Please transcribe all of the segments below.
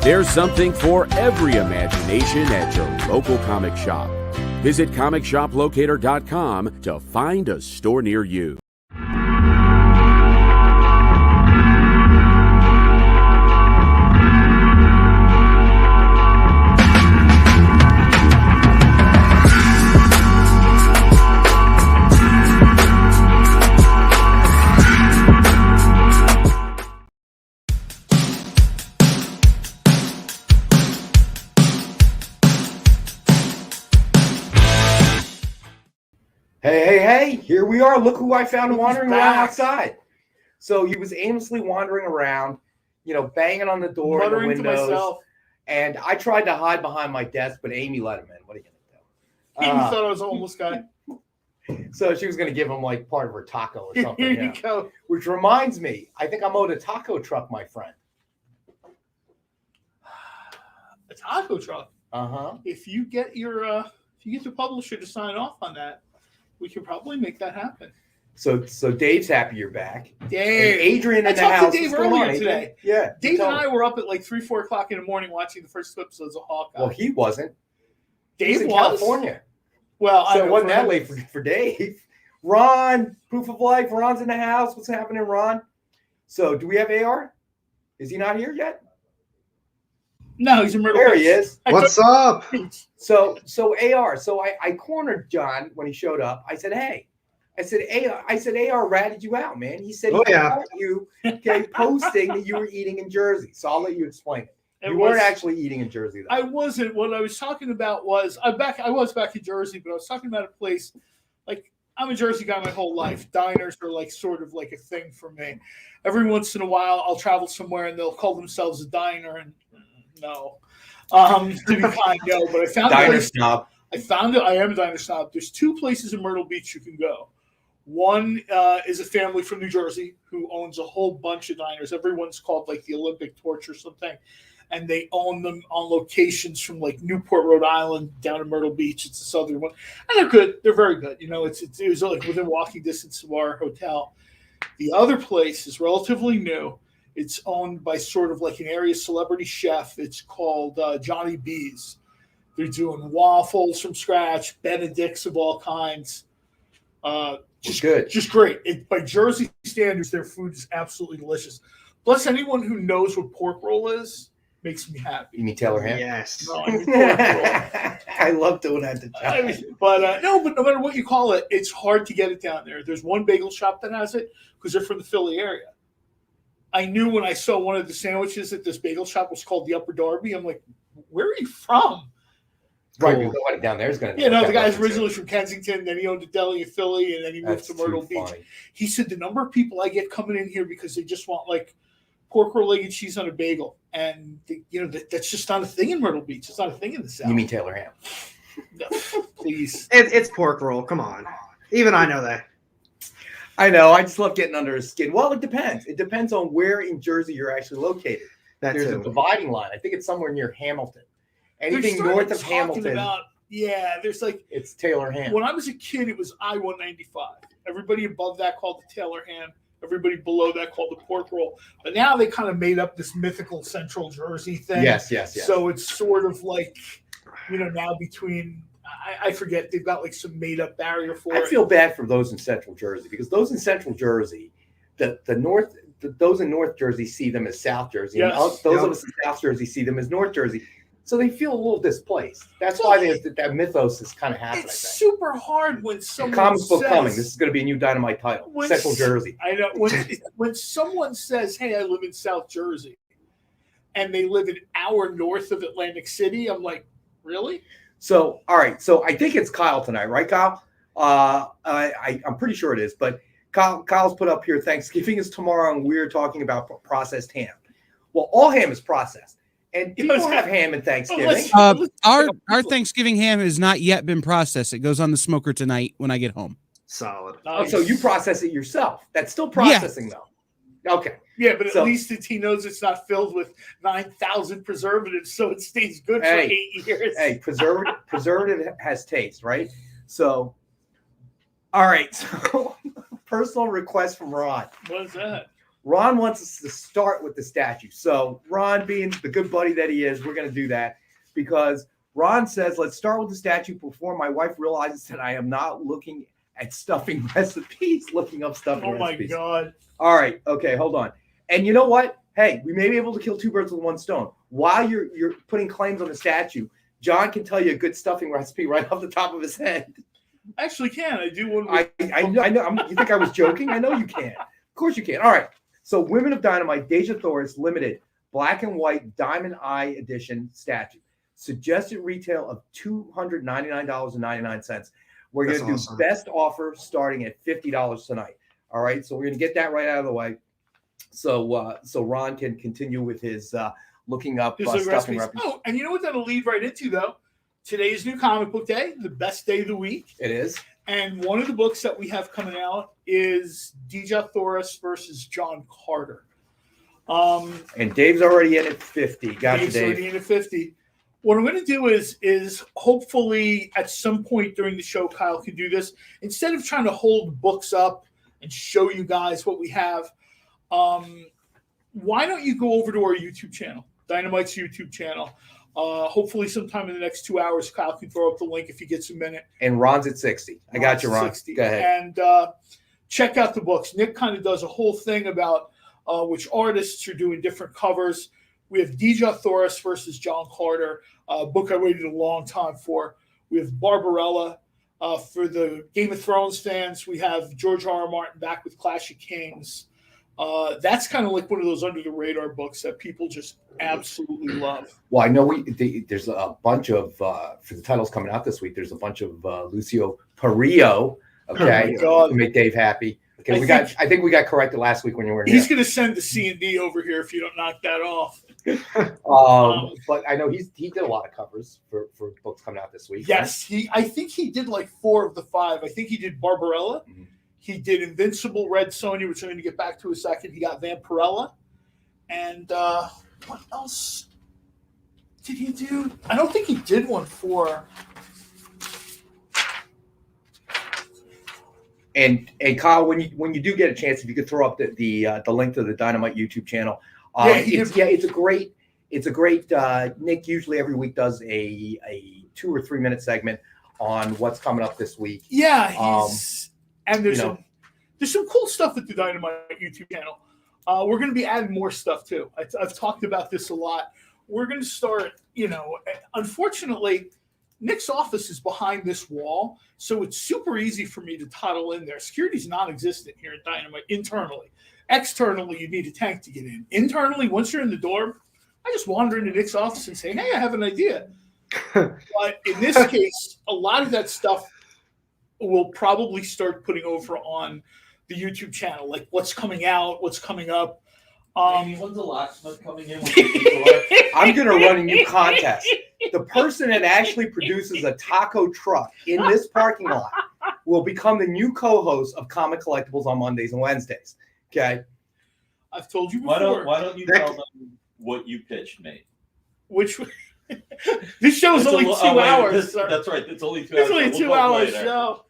There's something for every imagination at your local comic shop. Visit comicshoplocator.com to find a store near you. Hey, here we are. Look who I found wandering around outside. So he was aimlessly wandering around, banging on the door and the windows. And I tried to hide behind my desk, but Amy let him in. What are you going to do? Amy thought I was a homeless guy. So she was going to give him like part of her taco or something. Here you go. Which reminds me, I think I'm owed a taco truck, my friend. A taco truck? Uh-huh. If you get your publisher to sign off on that, we could probably make that happen. So Dave's happy you're back. Dave. And Adrian in the house. I talked to Dave earlier today. Yeah. Dave and I were up at like 3, 4 o'clock in the morning watching the first 2 episodes of Hawkeye. Well, he wasn't. Dave was in California. Well, so it wasn't that late for Dave. Ron, proof of life. Ron's in the house. What's happening, Ron? So do we have AR? Is he not here yet? No, he's in Myrtle There Beach. he is. What's up? So AR. So I cornered John when he showed up. I said, hey. I said, AR ratted you out, man. He said he caught you posting that you were eating in Jersey. So I'll let you explain it. You weren't actually eating in Jersey, though. I wasn't. What I was talking about was I was back in Jersey, but I was talking about a place like I'm a Jersey guy my whole life. Diners are like sort of like a thing for me. Every once in a while, I'll travel somewhere and they'll call themselves a diner, and no, to be kind, no. But I found diner snob. I found it. I am a diner snob. There's 2 places in Myrtle Beach you can go. One is a family from New Jersey who owns a whole bunch of diners. Everyone's called like the Olympic Torch or something. And they own them on locations from like Newport, Rhode Island, down to Myrtle Beach. It's a southern one. And they're good. They're very good. It was like within walking distance of our hotel. The other place is relatively new. It's owned by sort of like an area celebrity chef. It's called Johnny B's. They're doing waffles from scratch, Benedicts of all kinds. Just good. Just great. By Jersey standards, their food is absolutely delicious. Plus, anyone who knows what pork roll is makes me happy. You mean Taylor ham? Yes. No, I mean pork roll. I love doing that to John. But no matter what you call it, it's hard to get it down there. There's one bagel shop that has it because they're from the Philly area. I knew when I saw one of the sandwiches at this bagel shop was called the Upper Darby. I'm like, where are you from? Right, nobody down there is going to. The guy's originally from Kensington, then he owned a deli in Philly, and then he moved to Myrtle Beach. Funny. He said the number of people I get coming in here because they just want like pork roll, egg, and cheese on a bagel, and that's just not a thing in Myrtle Beach. It's not a thing in the South. You mean Taylor ham? No, please. It's pork roll. Come on. Even I know that. I know. I just love getting under his skin. Well, it depends. It depends on where in Jersey you're actually located. There's a dividing line. I think it's somewhere near Hamilton. Anything north of Hamilton. There's like it's Taylor ham. When I was a kid, it was I-195. Everybody above that called the Taylor ham. Everybody below that called the pork roll. But now they kind of made up this mythical Central Jersey thing. Yes. So it's sort of like, now between I forget, they've got like some made up barrier for it. I feel bad for those in Central Jersey because those in Central Jersey, those in North Jersey see them as South Jersey. Yes. And those of us in South Jersey see them as North Jersey. So they feel a little displaced. That's why that mythos is kind of happening. It's super hard when someone comic book says, coming. This is going to be a new Dynamite title. Central Jersey. I know. When someone says, hey, I live in South Jersey, and they live an hour north of Atlantic City, I'm like, really? So, all right. So I think it's Kyle tonight, right, Kyle? I'm pretty sure it is. But Kyle's put up here, Thanksgiving is tomorrow, and we're talking about processed ham. Well, all ham is processed. And people have ham at Thanksgiving. Our Thanksgiving ham has not yet been processed. It goes on the smoker tonight when I get home. Solid. Oh, so you process it yourself. That's still processing, though. Okay. Yeah, but at least he knows it's not filled with 9,000 preservatives, so it stays good for 8 years. Hey, preservative has taste, right? So, all right. So, personal request from Ron. What is that? Ron wants us to start with the statue. So Ron, being the good buddy that he is, we're going to do that because Ron says, let's start with the statue before my wife realizes that I am not looking at stuffing recipes, looking up stuffing recipes. Oh, my God. All right. Okay, hold on. And you know what? Hey, we may be able to kill two birds with one stone. While you're putting claims on the statue, John can tell you a good stuffing recipe right off the top of his head. I actually can. I do one. I know. You think I was joking? I know you can. Of course you can. All right. So Women of Dynamite, Deja Thoris limited black and white diamond eye edition statue. Suggested retail of $299.99. We're going to do best offer starting at $50 tonight. All right. So we're going to get that right out of the way. So Ron can continue with his looking up stuffing recipes. Oh, and you know what that'll lead right into, though? Today's new comic book day, the best day of the week. It is. And one of the books that we have coming out is Deja Thoris versus John Carter. And Dave's already in at 50. Gotcha, Dave's Dave. already in at 50. What I'm going to do is hopefully at some point during the show, Kyle can do this. Instead of trying to hold books up and show you guys what we have, why don't you go over to our YouTube channel, Dynamite's YouTube channel. Hopefully sometime in the next 2 hours, Kyle can throw up the link if he gets a minute. And Ron's at 60. I got you, Ron. 60. Go ahead. And check out the books. Nick kind of does a whole thing about which artists are doing different covers. We have Deja Thoris versus John Carter, a book I waited a long time for. We have Vampirella. For the Game of Thrones fans, we have George R.R. Martin back with Clash of Kings. That's kind of like one of those under the radar books that people just absolutely love. Well, I know there's a bunch of for the titles coming out this week. There's a bunch of Lucio Perillo. Okay, to make Dave happy. Okay, I think we got corrected last week when you were here. He's going to send the C&D over here if you don't knock that off. But I know he did a lot of covers for books coming out this week. Yes, right? I think he did like 4 of the 5. I think he did Vampirella. Mm-hmm. He did Invincible Red Sonja, which I'm going to get back to in a second. He got Vampirella. And what else did he do? I don't think he did one for. And Kyle, when you do get a chance, if you could throw up the link to the Dynamite YouTube channel, it's a great. Nick usually every week does a 2 or 3 minute segment on what's coming up this week. Yeah, and there's some cool stuff at the Dynamite YouTube channel. We're going to be adding more stuff too. I've talked about this a lot. We're going to start. Unfortunately, Nick's office is behind this wall, so it's super easy for me to toddle in there. Security's non-existent here at Dynamite internally. Externally, you need a tank to get in. Internally, once you're in the door, I just wander into Nick's office and say, hey, I have an idea. But in this case, a lot of that stuff we'll probably start putting over on the YouTube channel, like what's coming out, what's coming up. When's the locksmith coming in? I'm going to run a new contest. The person that actually produces a taco truck in this parking lot will become the new co-host of Comic Collectables on Mondays and Wednesdays. Okay. I've told you before. Why don't you tell them what you pitched me? Which this show's only 2 hours. That's right. It's only 2 hours. It's only a 2 hour show.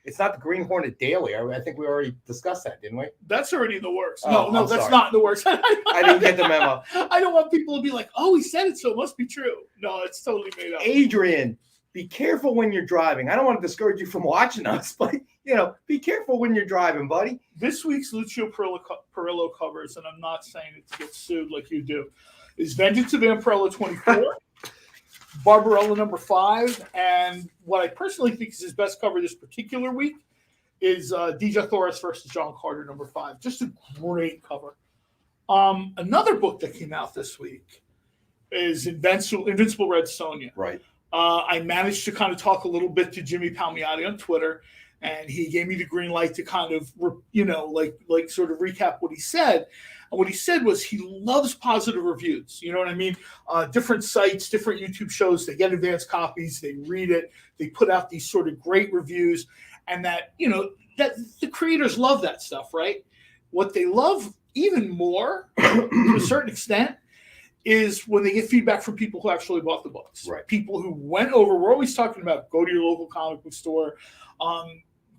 It's not the Green Hornet Daily. I think we already discussed that, didn't we? That's already in the works. Oh, no, that's not in the works. I didn't get the memo. I don't want people to be like, oh, he said it, so it must be true. No, it's totally made up. Adrian, be careful when you're driving. I don't want to discourage you from watching us, but, be careful when you're driving, buddy. This week's Lucio Perillo covers, and I'm not saying it to get sued like you do, is Vengeance of Vampirella 24. Vampirella number 5, and what I personally think is his best cover this particular week is Deja Thoris versus John Carter number 5. Just a great cover. Another book that came out this week is Invincible Red Sonja. Right. I managed to kind of talk a little bit to Jimmy Palmiotti on Twitter, and he gave me the green light to kind of, like sort of recap what he said. And what he said was he loves positive reviews. You know what I mean? Different sites, different YouTube shows, they get advanced copies, they read it, they put out these sort of great reviews, and that the creators love that stuff, right? What they love even more, to a certain extent, is when they get feedback from people who actually bought the books. Right. People who went over, we're always talking about go to your local comic book store,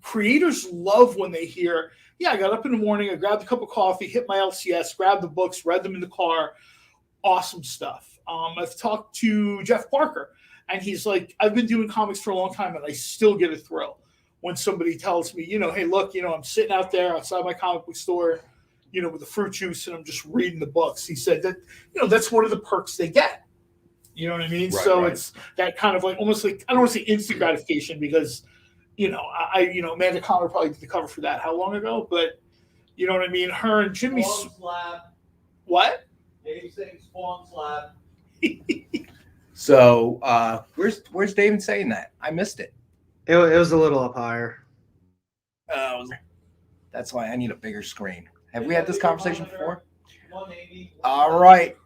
creators love when they hear, yeah, I got up in the morning, I grabbed a cup of coffee, hit my LCS, grabbed the books, read them in the car. Awesome stuff. I've talked to Jeff Parker, and he's like, I've been doing comics for a long time, and I still get a thrill when somebody tells me, hey, look, I'm sitting out there outside my comic book store, with the fruit juice, and I'm just reading the books. He said that, that's one of the perks they get. You know what I mean? Right, so right. It's that kind of like almost like, I don't want to say instant gratification because, Amanda Connor probably did the cover for that how long ago, but you know what I mean? Her and Jimmy. What? Dave saying Spawn Slab. So where's David saying that? I missed it. It was a little up higher. That's why I need a bigger screen. Have we had this conversation before? 180. All right.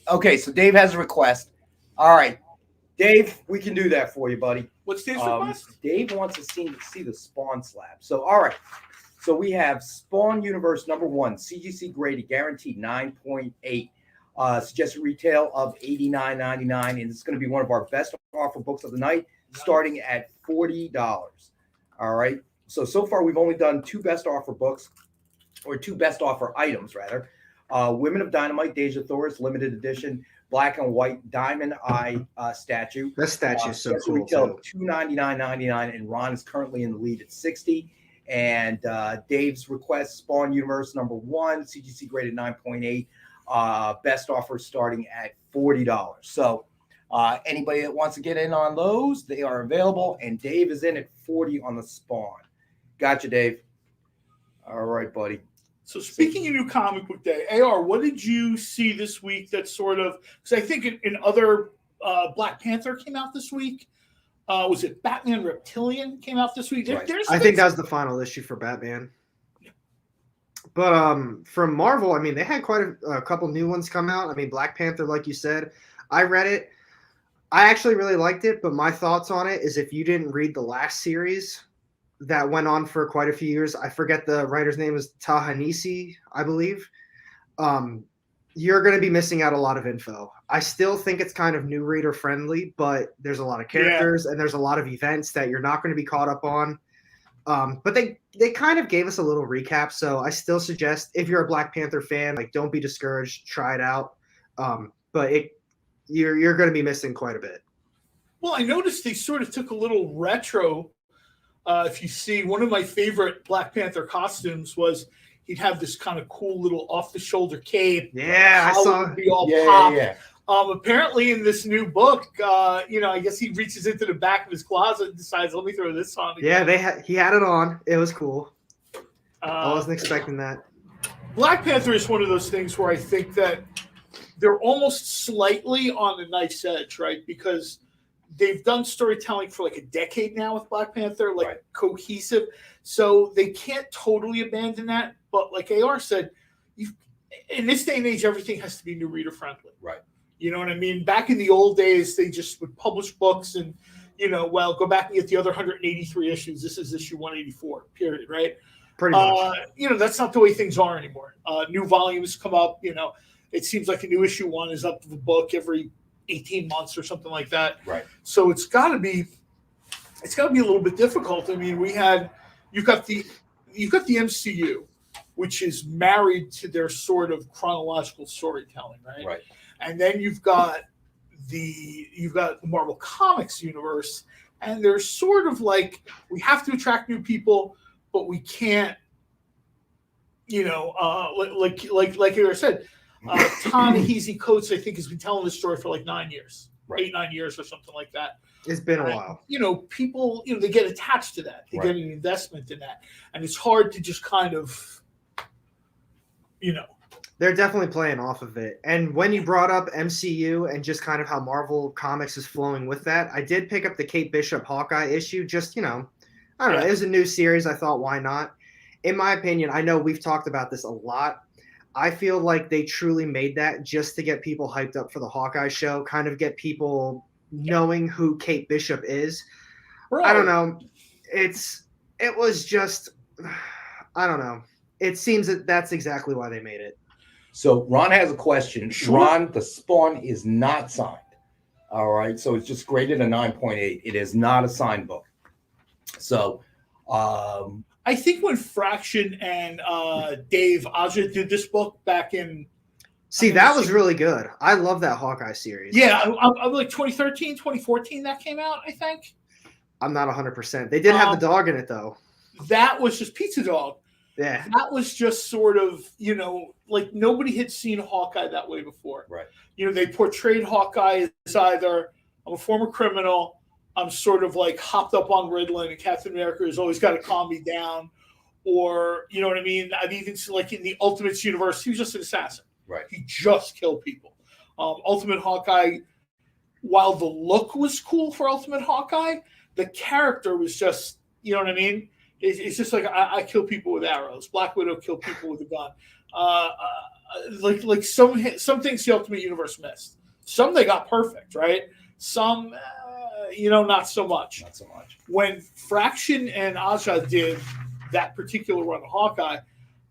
Okay, so Dave has a request. All right, Dave, we can do that for you, buddy. What's Dave's request? Dave wants to see the Spawn slab. So, all right. So we have Spawn Universe #1, CGC graded, guaranteed 9.8. Suggested retail of $89.99, and it's going to be one of our best offer books of the night, starting at $40. All right. So far we've only done two best offer books, or two best offer items rather. Women of Dynamite, Deja Thor's limited edition, black and white diamond eye statue. That statue is so cool. Retail of $299.99, and Ron is currently in the lead at $60. And Dave's request, Spawn Universe #1, CGC graded 9.8. Best offer starting at $40. So anybody that wants to get in on those, they are available. And Dave is in at $40 on the Spawn. Gotcha, Dave. All right, buddy. So speaking of New Comic Book Day, AR, what did you see this week that sort of, because I think in other Black Panther came out this week. Was it Batman Reptilian came out this week? Right. I think that was the final issue for Batman. But from Marvel, I mean, they had quite a couple new ones come out. I mean, Black Panther, like you said, I read it. I actually really liked it, but my thoughts on it is if you didn't read the last series that went on for quite a few years, I forget the writer's name is Ta-Nehisi, I believe. You're going to be missing out a lot of info. I still think it's kind of new reader friendly, but there's a lot of characters and there's a lot of events that you're not going to be caught up on. But they kind of gave us a little recap. So I still suggest if you're a Black Panther fan, like don't be discouraged, try it out. But you're going to be missing quite a bit. Well, I noticed they sort of took a little retro. If you see, one of my favorite Black Panther costumes was he'd have this kind of cool little off-the-shoulder cape. Yeah, I saw. Would be all popped. Yeah. Apparently, in this new book, I guess he reaches into the back of his closet and decides, "Let me throw this on." Again. Yeah, he had it on. It was cool. I wasn't expecting that. Black Panther is one of those things where I think that they're almost slightly on the knife's edge, right? Because they've done storytelling for like a decade now with Black Panther, like cohesive. So they can't totally abandon that. But like AR said, in this day and age, everything has to be new reader friendly. Right. You know what I mean? Back in the old days, they just would publish books and, go back and get the other 183 issues. This is issue 184, period, right? Pretty much. That's not the way things are anymore. New volumes come up, it seems like a new issue 1 is up to the book every 18 months or something like that. Right. So it's got to be a little bit difficult. I mean, you've got the MCU, which is married to their sort of chronological storytelling, right? Right. And then you've got the Marvel Comics universe, and they're sort of like, we have to attract new people, but we can't, like you said, Ta-Nehisi Coates, I think, has been telling this story for like 9 years, 8-9 years or something like that. It's been a while. People, they get attached to that. They get an investment in that. And it's hard to just kind of, They're definitely playing off of it. And when you brought up MCU and just kind of how Marvel Comics is flowing with that, I did pick up the Kate Bishop Hawkeye issue. Just, I don't know. It was a new series. I thought, why not? In my opinion, I know we've talked about this a lot. I feel like they truly made that just to get people hyped up for the Hawkeye show, kind of get people knowing who Kate Bishop is. Right. I don't know. It was just, I don't know. It seems that that's exactly why they made it. So Ron has a question. Sure. Ron, the Spawn is not signed. All right. So it's just graded a 9.8. It is not a signed book. So I think when Fraction and Dave Aja did this book back in. See, that was really good. I love that Hawkeye series. Yeah, I'm like 2013, 2014 that came out, I think. I'm not 100%. They did have the dog in it, though. That was just Pizza Dog. Yeah. That was just sort of, like nobody had seen Hawkeye that way before. Right. They portrayed Hawkeye as either, I'm a former criminal, I'm sort of like hopped up on Ritalin, and Captain America has always got to calm me down. Or, you know what I mean? I've even seen, like, in the Ultimates universe, he was just an assassin. Right. He just killed people. Ultimate Hawkeye, while the look was cool for Ultimate Hawkeye, the character was just, you know what I mean? It's just like, I kill people with arrows. Black Widow killed people with a gun. Like some things the Ultimate Universe missed. Some they got perfect, right? Some, not so much. Not so much. When Fraction and Aja did that particular run of Hawkeye,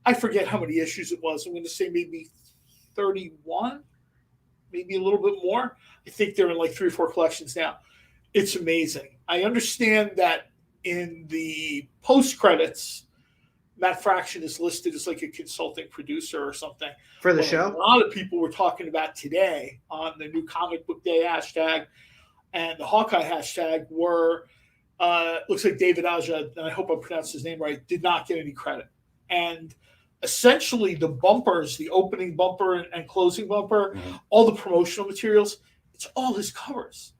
I forget how many issues it was. I'm going to say maybe 31, maybe a little bit more. I think they're in like 3 or 4 collections now. It's amazing. I understand that in the post credits, Matt Fraction is listed as like a consulting producer or something for the show. A lot of people were talking about today on the new Comic Book Day hashtag and the Hawkeye hashtag were looks like David Aja, and I hope I pronounced his name right, did not get any credit. And essentially the bumpers, the opening bumper and closing bumper, all the promotional materials, it's all his covers.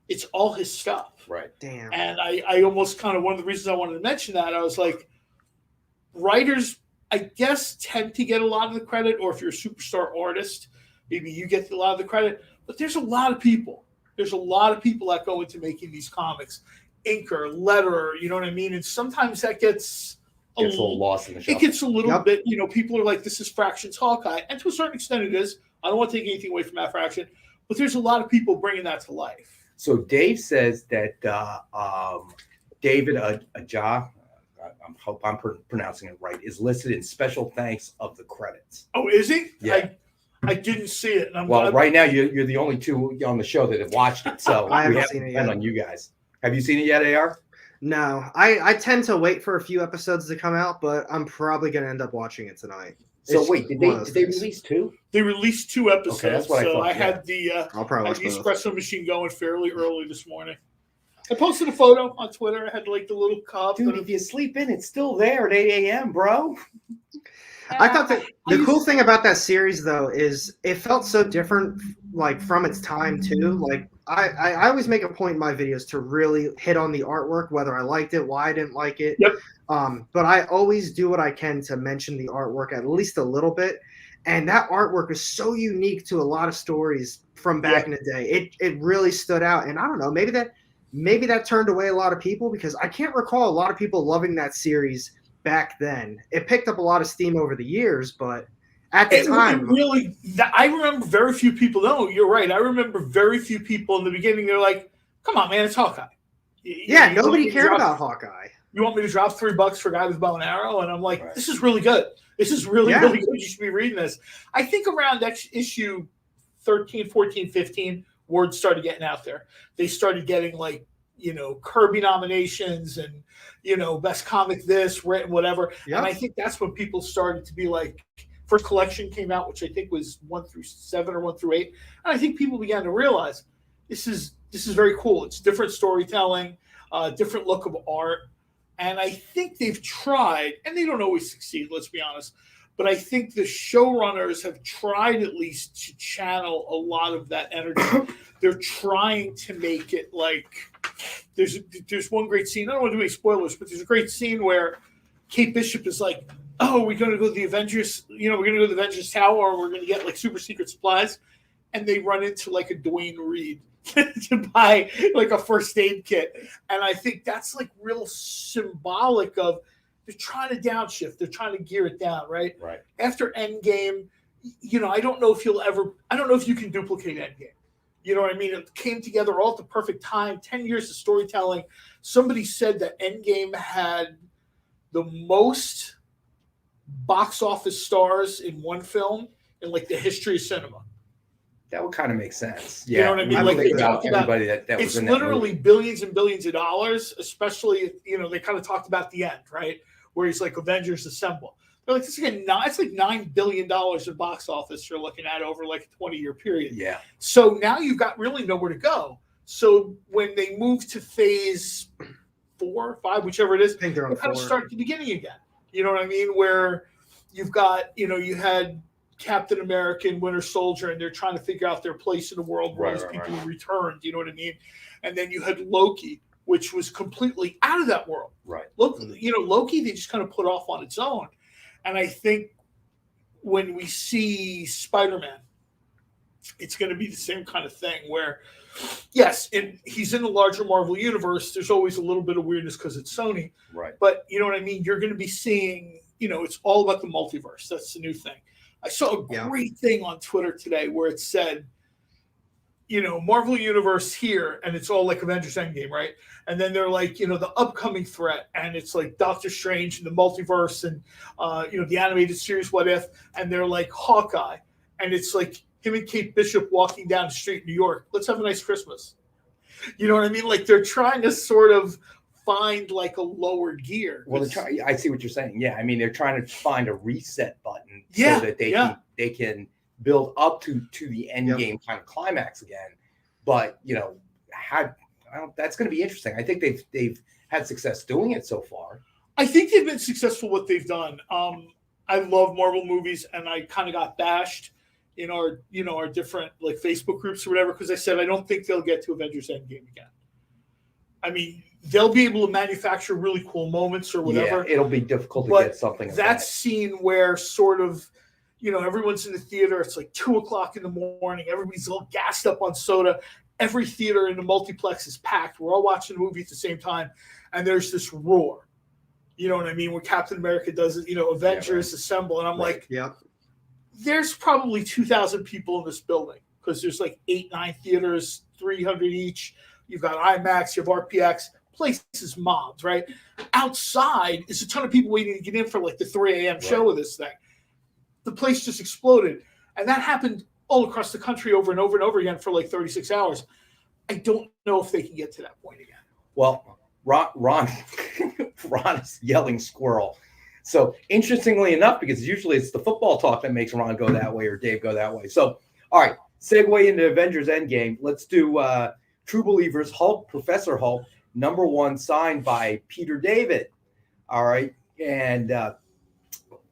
It's all his stuff. Right. Damn. And I almost kind of, one of the reasons I wanted to mention that, I was like, writers, I guess, tend to get a lot of the credit, or if you're a superstar artist, maybe you get a lot of the credit. But there's a lot of people. There's a lot of people that go into making these comics. Inker, letterer, you know what I mean? And sometimes that gets a little lost in the shuffle. It gets a little bit, people are like, this is Fraction's Hawkeye. And to a certain extent it is. I don't want to take anything away from that Fraction. But there's a lot of people bringing that to life. So Dave says that David Aja, I hope I'm pronouncing it right, is listed in special thanks of the credits. Oh, is he? Yeah. I didn't see it. Right now you're the only two on the show that have watched it, so I we haven't have seen to it depend yet. on you guys. Have you seen it yet, AR? No, I tend to wait for a few episodes to come out, but I'm probably going to end up watching it tonight. So It's wait, did one of they those things. release 2? They released 2 episodes. Okay, that's what I so thought, I had the I'll probably watch the both. espresso machine going fairly early this morning. I posted a photo on Twitter. I had like the little cup. Dude, if you sleep in, it's still there at 8 a.m., bro. I thought that the cool thing about that series, though, is it felt so different, like, from its time, too. Like, I always make a point in my videos to really hit on the artwork, whether I liked it, why I didn't like it. Yep. But I always do what I can to mention the artwork at least a little bit. And that artwork is so unique to a lot of stories from back in the day. It really stood out. And I don't know, maybe that turned away a lot of people, because I can't recall a lot of people loving that series back then. It picked up a lot of steam over the years, but at the time, I remember very few people. No, you're right. I remember very few people in the beginning. They're like, "Come on, man, it's Hawkeye." Nobody cared about Hawkeye. You want me to drop $3 for a guy with a bow and arrow? And I'm like, This is really good. This is really good. You should be reading this. I think around issue 13, 14, 15, word started getting out there. They started getting like, Kirby nominations and, best comic this, whatever. Yep. And I think that's when people started to be like, first collection came out, which I think was 1 through 7 or 1 through 8. And I think people began to realize this is very cool. It's different storytelling, different look of art. And I think they've tried, and they don't always succeed, let's be honest, but I think the showrunners have tried at least to channel a lot of that energy. They're trying to make it like there's one great scene. I don't want to do any spoilers, but there's a great scene where Kate Bishop is like, "Oh, we're going to go to the Avengers. We're going to go to the Avengers Tower, or we're going to get like super secret supplies," and they run into like a Dwayne Reed to buy like a first aid kit. And I think that's like real symbolic of they're trying to downshift. They're trying to gear it down, right? Right. After Endgame, I don't know if you can duplicate Endgame. You know what I mean? It came together all at the perfect time, 10 years of storytelling. Somebody said that Endgame had the most box office stars in one film in like the history of cinema. That would kind of make sense. You know what I mean? Like, think they about talked about everybody that was it's in that literally movie. billions and billions of dollars, especially, they kind of talked about the end, right? Where he's like, Avengers Assemble. They're like, it's like $9 billion in box office you're looking at over like a 20-year period. Yeah. So now you've got really nowhere to go. So when they move to phase 4 or 5, whichever it is, I think they're on they kind of 4. start at the beginning again. You know what I mean? Where you've got, you had Captain America and Winter Soldier, and they're trying to figure out their place in the world where those people returned. You know what I mean? And then you had Loki, which was completely out of that world. Right. Loki, they just kind of put off on its own. And I think when we see Spider-Man, it's going to be the same kind of thing where, yes, he's in the larger Marvel universe. There's always a little bit of weirdness because it's Sony. Right. But you know what I mean? You're going to be seeing, it's all about the multiverse. That's the new thing. I saw a great thing on Twitter today where it said, Marvel Universe here, and it's all like Avengers Endgame, right? And then they're like, the upcoming threat, and it's like Doctor Strange and the multiverse and, the animated series What If, and they're like Hawkeye, and it's like him and Kate Bishop walking down the street in New York. Let's have a nice Christmas. You know what I mean? Like they're trying to sort of find like a lower gear. Well, I see what you're saying. Yeah, I mean, they're trying to find a reset button so that they can build up to the end game kind of climax again. But that's going to be interesting. I think they've had success doing it so far. I think they've been successful what they've done. I love Marvel movies, and I kind of got bashed in our different like Facebook groups or whatever because I said I don't think they'll get to Avengers Endgame again. I mean, they'll be able to manufacture really cool moments or whatever. Yeah, it'll be difficult to get something. That scene where sort of, everyone's in the theater. It's like 2:00 in the morning. Everybody's all gassed up on soda. Every theater in the multiplex is packed. We're all watching the movie at the same time. And there's this roar. You know what I mean? Where Captain America does it, Avengers Assemble. And I'm like, there's probably 2,000 people in this building because there's like 8-9 theaters, 300 each. You've got IMAX, you have RPX. Place is mobbed, right? Outside is a ton of people waiting to get in for like the 3 a.m. show of this thing. The place just exploded. And that happened all across the country over and over and over again for like 36 hours. I don't know if they can get to that point again. Well, Ron is yelling squirrel. So interestingly enough, because usually it's the football talk that makes Ron go that way or Dave go that way. So, all right, segue into Avengers Endgame. Let's do True Believers, Hulk, Professor Hulk, #1, signed by Peter David. All right, and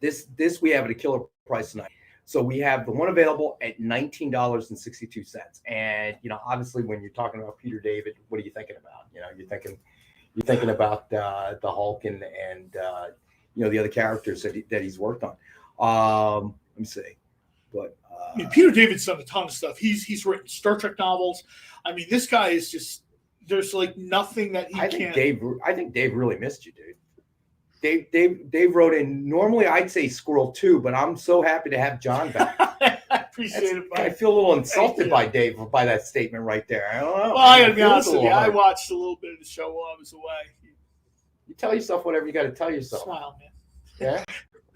this we have at a killer price tonight. So we have the one available at $19.62. And obviously, when you're talking about Peter David, what are you thinking about? You're thinking about the Hulk and the other characters that he's worked on. Let me see, but Peter David's done a ton of stuff. He's written Star Trek novels. I mean, this guy is just there's like nothing that he can't. I think Dave really missed you, dude. Dave wrote in. Normally, I'd say Squirrel 2, but I'm so happy to have John back. I appreciate it. I feel a little insulted by Dave by that statement right there. I don't know. Well, I gotta be honest with you. I watched a little bit of the show while I was away. You tell yourself whatever you got to tell yourself. Smile, man. Yeah.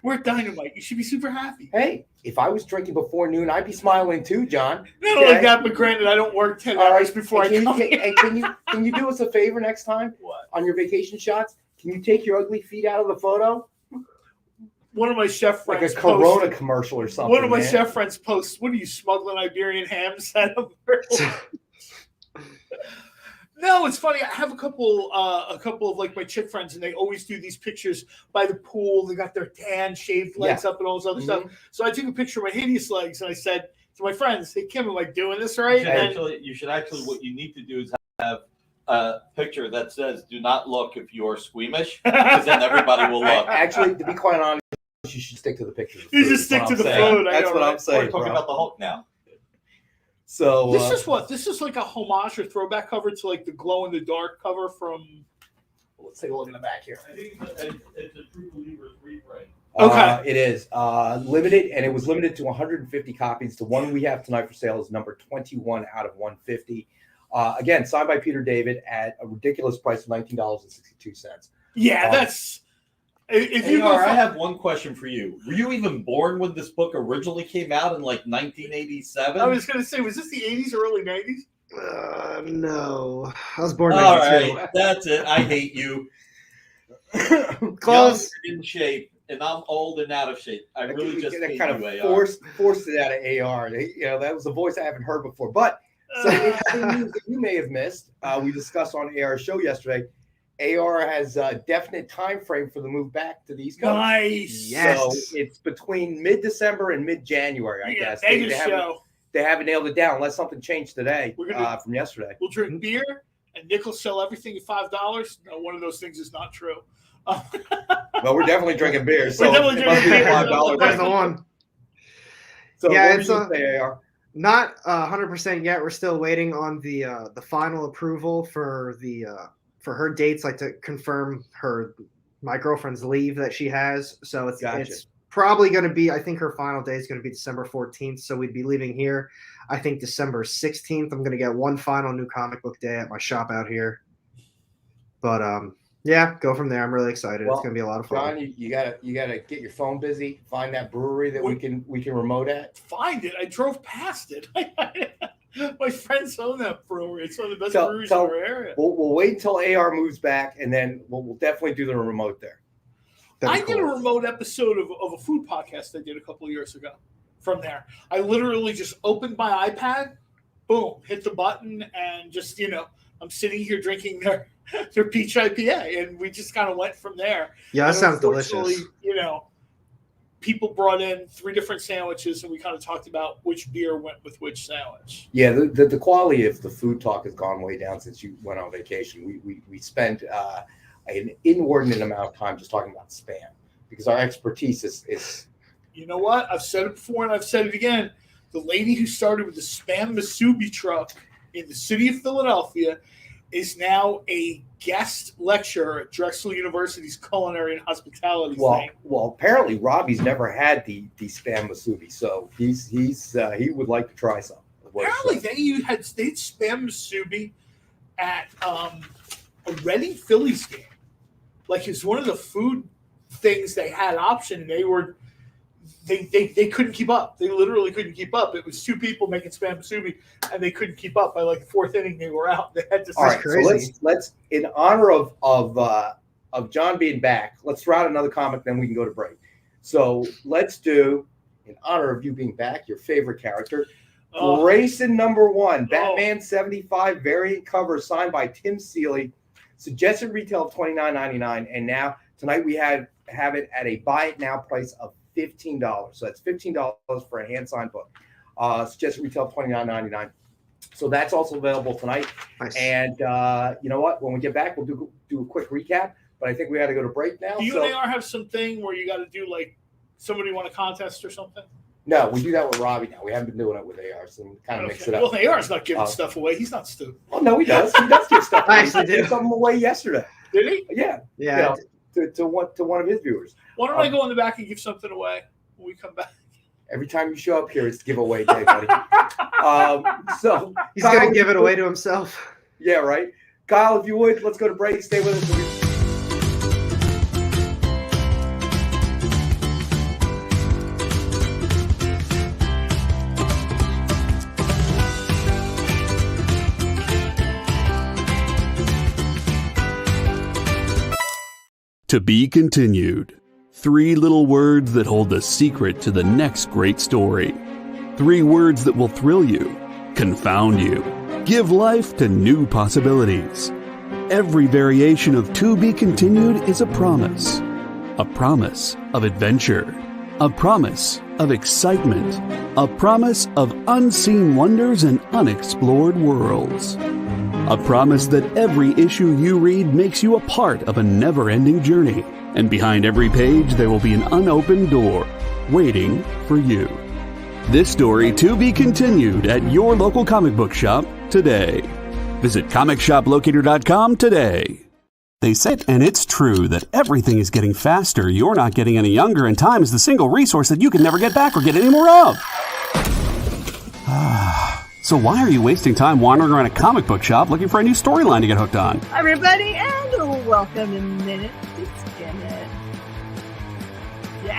We're at Dynamite. You should be super happy. Hey, if I was drinking before noon, I'd be smiling too, John. Not only that, but granted, I don't work 10 hours before I come here. Can you do us a favor next time? What? On your vacation shots? Can you take your ugly feet out of the photo? One of my chef friends like a Corona commercial or something. One of my chef friends posts, "What are you smuggling Iberian hams out of?" No, it's funny. I have a couple of like my chick friends, and they always do these pictures by the pool. They got their tan, shaved legs up, and all this other stuff. So I took a picture of my hideous legs, and I said to my friends, "Hey Kim, am I doing this right?" You should actually. What you need to do is have a picture that says, "Do not look if you're squeamish," because then everybody will look. Actually, to be quite honest, you should stick to the pictures. You just stick to the food. That's what I'm saying. We're talking about the Hulk now. So this is like a homage or throwback cover to like the glow in the dark cover from. Let's take a look in the back here. I think it's a True Believers reprint. Okay, it is limited, and it was limited to 150 copies. The one we have tonight for sale is number 21 out of 150. Again, signed by Peter David at a ridiculous price of $19.62. Yeah, that's. If you I have one question for you. Were you even born when this book originally came out in like 1987? I was going to say, was this the 80s or early 90s? No. I was born in All 92. right, that's it. I hate you. Close. Young, in shape, and I'm old and out of shape. I really just hate kind you, of AR. forced it out of AR. That was a voice I haven't heard before. But so news that you may have missed, we discussed on AR's show yesterday. AR has a definite time frame for the move back to the East Coast. Nice. Yes. So it's between mid-December and mid-January, I guess. They haven't nailed it down unless something changed today from yesterday. We'll drink beer, and Nick will sell everything at $5. No, one of those things is not true. Well, we're definitely drinking beer. So We're definitely drinking beer. $5. There's the one. So Yeah, what it's do you say, AR? Not 100% yet. We're still waiting on the final approval for her dates, like to confirm my girlfriend's leave that she has. So it's probably going to be, I think her final day is going to be December 14th. So we'd be leaving here, I think December 16th. I'm going to get one final new comic book day at my shop out here. But yeah, go from there. I'm really excited. It's going to be a lot of fun. John, you gotta get your phone busy. Find that brewery that we can remote at. Find it. I drove past it. My friends own that brewery. It's one of the best breweries in our area. We'll wait until AR moves back, and then we'll definitely do the remote there. I did a remote episode of a food podcast I did a couple of years ago from there. I literally just opened my iPad, boom, hit the button, and just, I'm sitting here drinking their peach IPA, and we just kind of went from there. Yeah, that sounds delicious. People brought in 3 different sandwiches, and we kind of talked about which beer went with which sandwich. Yeah, the quality of the food talk has gone way down since you went on vacation. We spent an inordinate amount of time just talking about spam because our expertise is. You know what? I've said it before, and I've said it again. The lady who started with the Spam Masubi truck in the city of Philadelphia is now a guest lecturer at Drexel University's culinary and hospitality thing. Well, apparently Robbie's never had the spam masubi, so he would like to try some. Apparently they had spam masubi at a Reading Phillies game. Like, it's one of the food things they had option, and they couldn't keep up. They literally couldn't keep up. It was 2 people making spam masubi, and they couldn't keep up. By like the 4th inning, they were out. They had to. All right, crazy. So let's in honor of John being back, let's throw out another comic, then we can go to break. So let's do, in honor of you being back, your favorite character, Grayson #1, Batman 75 variant cover signed by Tim Seeley, suggested retail of $29.99, and now tonight we have it at a buy it now price of $15. So that's $15 for a hand-signed book. Suggested retail of $29.99. So that's also available tonight. Nice. And you know what? When we get back, we'll do a quick recap. But I think we got to go to break now. Do you and AR have something where you got to do, like, somebody won a contest or something? No, we do that with Robbie now. We haven't been doing it with AR, so we kind of mix it up. Well, AR's not giving stuff away. He's not stupid. Oh, no, he does. He does give stuff away. I actually He gave something away yesterday. Did he? Yeah. Yeah. To one of his viewers. Why don't I go in the back and give something away when we come back? Every time you show up here, it's giveaway day, buddy. So He's Kyle, going to give it away to himself. Yeah, right. Kyle, if you would, let's go to break. Stay with us. To be continued. 3 little words that hold the secret to the next great story. 3 words that will thrill you, confound you, give life to new possibilities. Every variation of To Be Continued is a promise of adventure, a promise of excitement, a promise of unseen wonders and unexplored worlds. A promise that every issue you read makes you a part of a never-ending journey. And behind every page, there will be an unopened door waiting for you. This story to be continued at your local comic book shop today. Visit comicshoplocator.com today. They said, and it's true, that everything is getting faster. You're not getting any younger, and time is the single resource that you can never get back or get any more of. So why are you wasting time wandering around a comic book shop looking for a new storyline to get hooked on? Hi, everybody, and welcome to Minute to Skin It.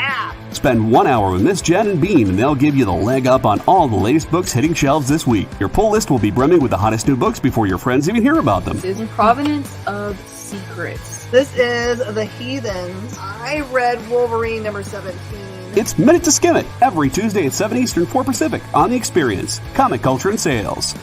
app. Spend 1 hour with Miss Jen and Bean, and they'll give you the leg up on all the latest books hitting shelves this week. Your pull list will be brimming with the hottest new books before your friends even hear about them. This is Provenance of Secrets. This is The Heathens. I read Wolverine number 17. It's Minute to Skim It, every Tuesday at 7 Eastern, 4 Pacific, on The Experience, Comic Culture and Sales.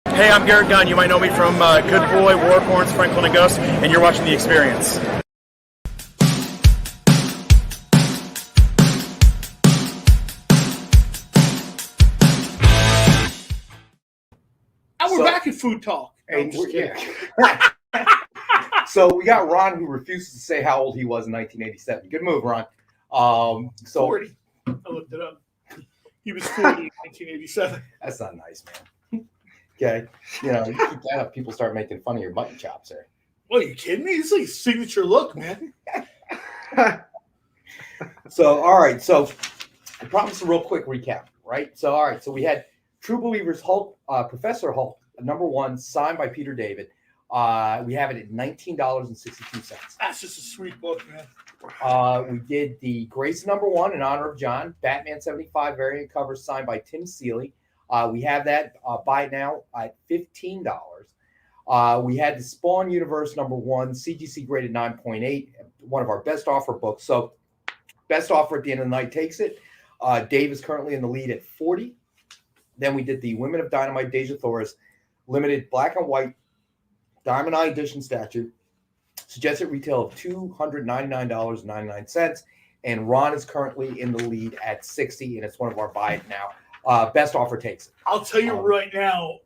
Hey, I'm Garrett Gunn. You might know me from Good Boy, Warcorns, Franklin and Gus, and you're watching The Experience. And we're back at Food Talk. No, And I'm just kidding. So we got Ron, who refuses to say how old he was in 1987. Good move, Ron. 40. I looked it up. He was 40 in 1987. That's not nice, man. Okay, you know, you keep that up, people start making fun of your mutton chops there. What, are you kidding me? It's like a signature look, man. So, all right. So, I promised a real quick recap, right? So, all right. So, we had True Believers Hulk, Professor Hulk, #1, signed by Peter David. We have it at $19.62. That's just a sweet book, man. We did the Grace #1 in honor of John, Batman 75 variant cover signed by Tim Seeley. We have that buy it now at $15. We had the Spawn Universe #1, CGC graded 9.8, one of our best offer books. So, best offer at the end of the night takes it. Dave is currently in the lead at 40. Then we did the Women of Dynamite, Deja Thor's limited black and white Diamond Eye edition statue. Suggested retail of $299.99. And Ron is currently in the lead at 60, and it's one of our buy it now. Best offer takes it. I'll tell you right now,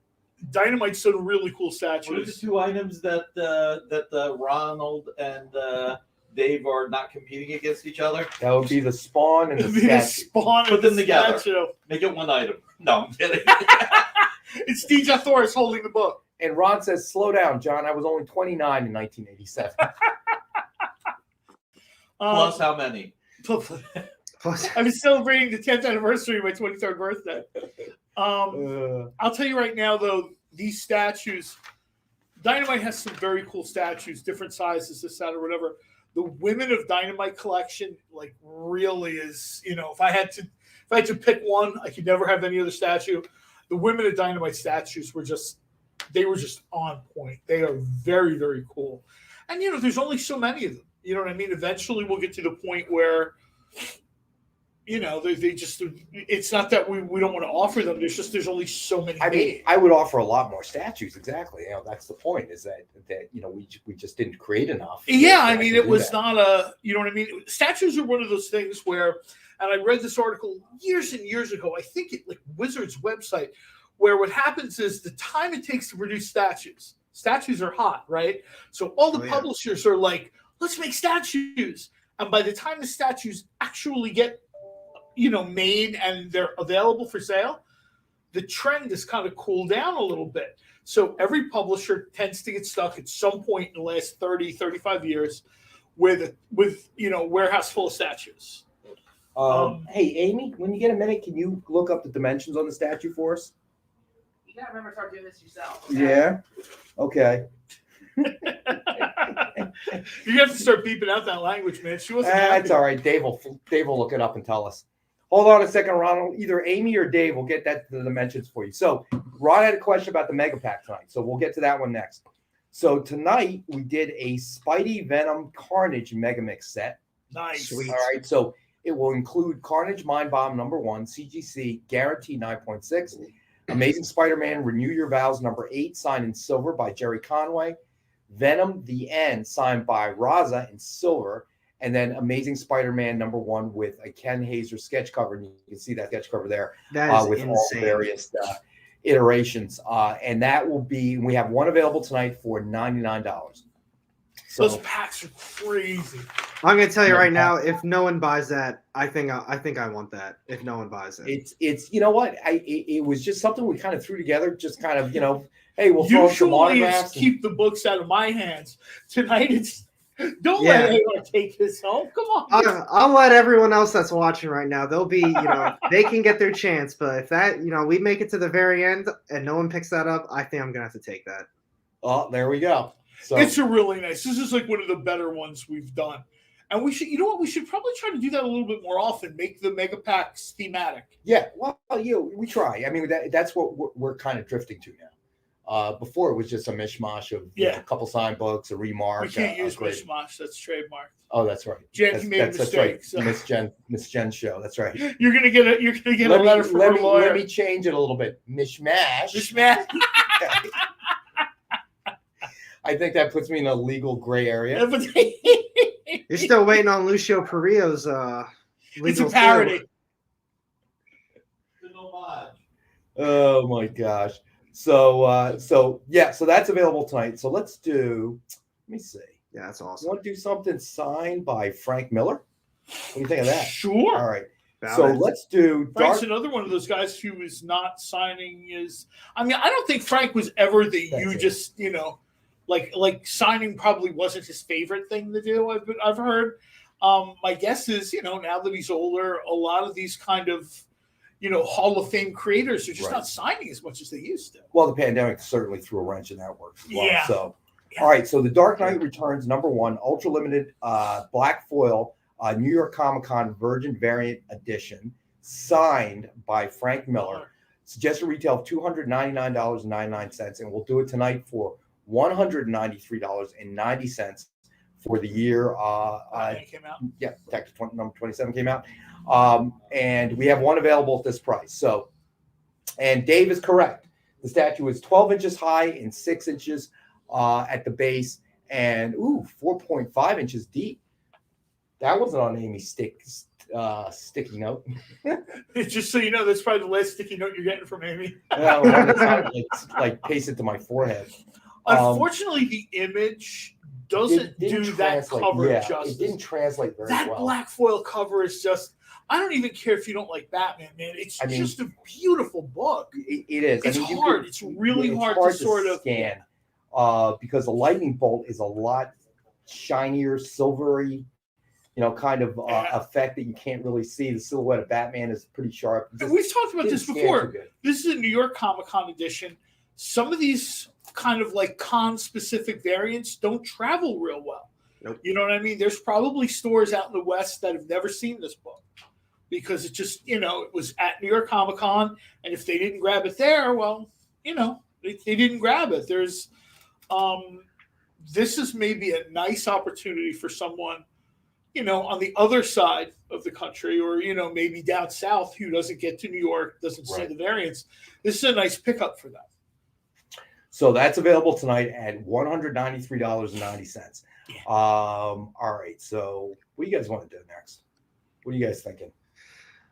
Dynamite's done really cool statues. What are the two items that Ronald and Dave are not competing against each other? That would be the Spawn and the statue. Put them together. Make it one item. No, I'm kidding. It's Deja Thor is holding the book. And Ron says, slow down, John. I was only 29 in 1987. Plus how many? I was celebrating the 10th anniversary of my 23rd birthday. I'll tell you right now, though, these statues, Dynamite has some very cool statues, different sizes, this, that, or whatever. The Women of Dynamite collection, like, really is, you know, if I had to pick one, I could never have any other statue. The Women of Dynamite statues were just on point. They are very, very cool. And, you know, there's only so many of them. You know what I mean? Eventually we'll get to the point where, you know, they just, it's not that we don't want to offer them. There's only so many. I mean, I would offer a lot more statues. Exactly. You know, that's the point, is that you know, we just didn't create enough. Yeah. I mean, it was not a, you know what I mean? Statues are one of those things where, and I read this article years and years ago, I think it, like, Wizard's website, where what happens is the time it takes to produce statues are hot, right? So all the publishers are like, let's make statues. And by the time the statues actually get, you know, made and they're available for sale, the trend has kind of cooled down a little bit. So every publisher tends to get stuck at some point in the last 30, 35 years with you know, warehouse full of statues. Hey, Amy, when you get a minute, can you look up the dimensions on the statue for us? You gotta remember to start doing this yourself. Okay? Yeah. Okay. You have to start beeping out that language, man. She wasn't. That's all right. Dave will look it up and tell us. Hold on a second, Ronald. Either Amy or Dave will get the dimensions for you. So Ron had a question about the Mega Pack tonight, so we'll get to that one next. So tonight we did a Spidey Venom Carnage Megamix set. Nice. Sweet. All right. So it will include Carnage Mind Bomb #1, CGC Guarantee 9.6. Amazing Spider-Man Renew Your Vows #8, signed in silver by Jerry Conway. Venom: The End, signed by Raza in silver, and then Amazing Spider-Man #1 with a Ken Hazer sketch cover. And you can see that sketch cover there with insane. all the various iterations. And that will be, we have one available tonight for $99. So those packs are crazy. I'm gonna tell you right now, if no one buys that, I think I want that. If no one buys it, it's you know what, it was just something we kind of threw together, just kind of, hey, we'll throw some autographs. Keep the books out of my hands. Tonight it's don't let anyone take this home. Come on. I'll let everyone else that's watching right now. They'll be, they can get their chance. But if that, we make it to the very end and no one picks that up, I think I'm gonna have to take that. Oh, there we go. So it's a really nice. This is like one of the better ones we've done. And we should, we should probably try to do that a little bit more often. Make the mega packs thematic. Yeah, well, we try. I mean, that's what we're kind of drifting to now. Before it was just a mishmash of a couple signed books, a remark. We can't use mishmash. That's trademarked. Oh, that's right. Jen made a mistake. That's right. Miss Jen's show. That's right. You're gonna get a letter from her lawyer. Let me change it a little bit. Mishmash. Mishmash. I think that puts me in a legal gray area. You're still waiting on Lucio Perillo's it's a parody. Oh my gosh. So that's available tonight. So let me see. Yeah, that's awesome. You want to do something signed by Frank Miller? What do you think of that? Sure. All right. Let's do Frank's another one of those guys who is not signing his. I mean, I don't think Frank was ever like signing probably wasn't his favorite thing to do. I've heard. My guess is, now that he's older, a lot of these kind of, Hall of Fame creators are just not signing as much as they used to. Well, the pandemic certainly threw a wrench in that work as well. Yeah. So, all right. So, The Dark Knight Returns #1, ultra limited black foil, New York Comic Con Virgin Variant Edition, signed by Frank Miller. Suggested retail of $299.99, and we'll do it tonight for $193.90 for the year. Came out. Yeah, number 27 came out. And we have one available at this price. So, and Dave is correct. The statue is 12 inches high and 6 inches at the base, and 4.5 inches deep. That wasn't on Amy's sticky note. Just so you know, that's probably the last sticky note you're getting from Amy. It's like pasted to my forehead. Unfortunately, the image doesn't do that cover justice. It didn't translate very well. That black foil cover is just. I don't even care if you don't like Batman, man. It's just a beautiful book. It is. It's hard. It's really hard to sort of scan because the lightning bolt is a lot shinier, silvery, kind of effect that you can't really see. The silhouette of Batman is pretty sharp. We've talked about this before. This is a New York Comic Con edition. Some of these kind of like con-specific variants don't travel real well. Nope. You know what I mean? There's probably stores out in the West that have never seen this book because it just, it was at New York Comic Con, and if they didn't grab it there, well, they didn't grab it. There's, this is maybe a nice opportunity for someone, on the other side of the country, or maybe down south who doesn't get to New York, doesn't see the variants. This is a nice pickup for them. So that's available tonight at $193.90. Yeah. All right. So what do you guys want to do next? What are you guys thinking?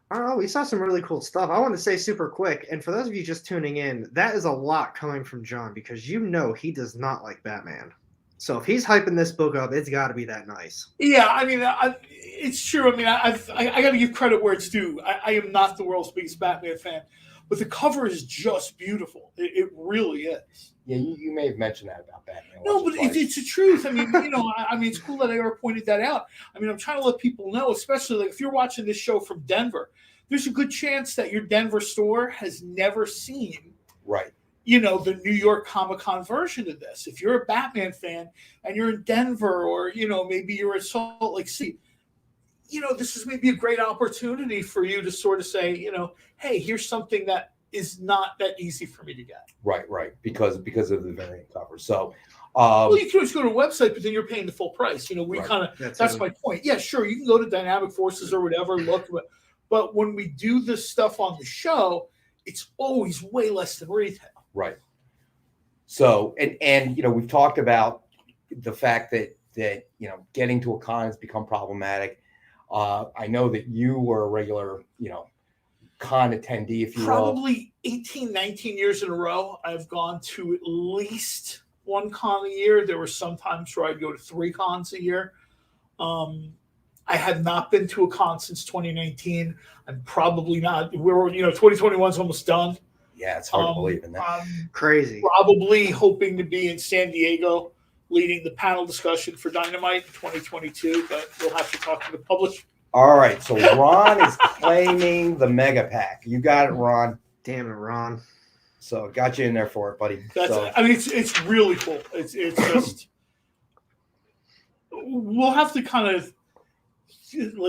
I don't know. We saw some really cool stuff. I want to say super quick, and for those of you just tuning in, that is a lot coming from John because he does not like Batman. So if he's hyping this book up, it's got to be that nice. Yeah, I mean, it's true. I mean, I got to give credit where it's due. I am not the world's biggest Batman fan, but the cover is just beautiful. It really is. Yeah, you may have mentioned that about Batman. No, but it's the truth. I mean, it's cool that AR pointed that out. I mean, I'm trying to let people know, especially like if you're watching this show from Denver, there's a good chance that your Denver store has never seen. Right. The New York Comic Con version of this. If you're a Batman fan and you're in Denver, or maybe you're in Salt Lake City, this is maybe a great opportunity for you to sort of say, hey, here's something that is not that easy for me to get. Right, because of the variant cover. So, well, you can always go to a website, but then you're paying the full price. That's my point. Yeah, sure, you can go to Dynamic Forces or whatever, look, but when we do this stuff on the show, it's always way less than retail. Right. So, and we've talked about the fact that getting to a con has become problematic. I know that you were a regular, con attendee, if you will. Probably 18, 19 years in a row, I've gone to at least one con a year. There were some times where I'd go to 3 cons a year. I had not been to a con since 2019. I'm probably not. 2021 is almost done. Yeah, it's hard to believe in that. Crazy. Probably hoping to be in San Diego leading the panel discussion for Dynamite in 2022, but we'll have to talk to the publisher. All right, so Ron is claiming the Mega Pack. You got it, Ron. Damn it, Ron. So got you in there for it, buddy. It's really cool. It's just we'll have to kind of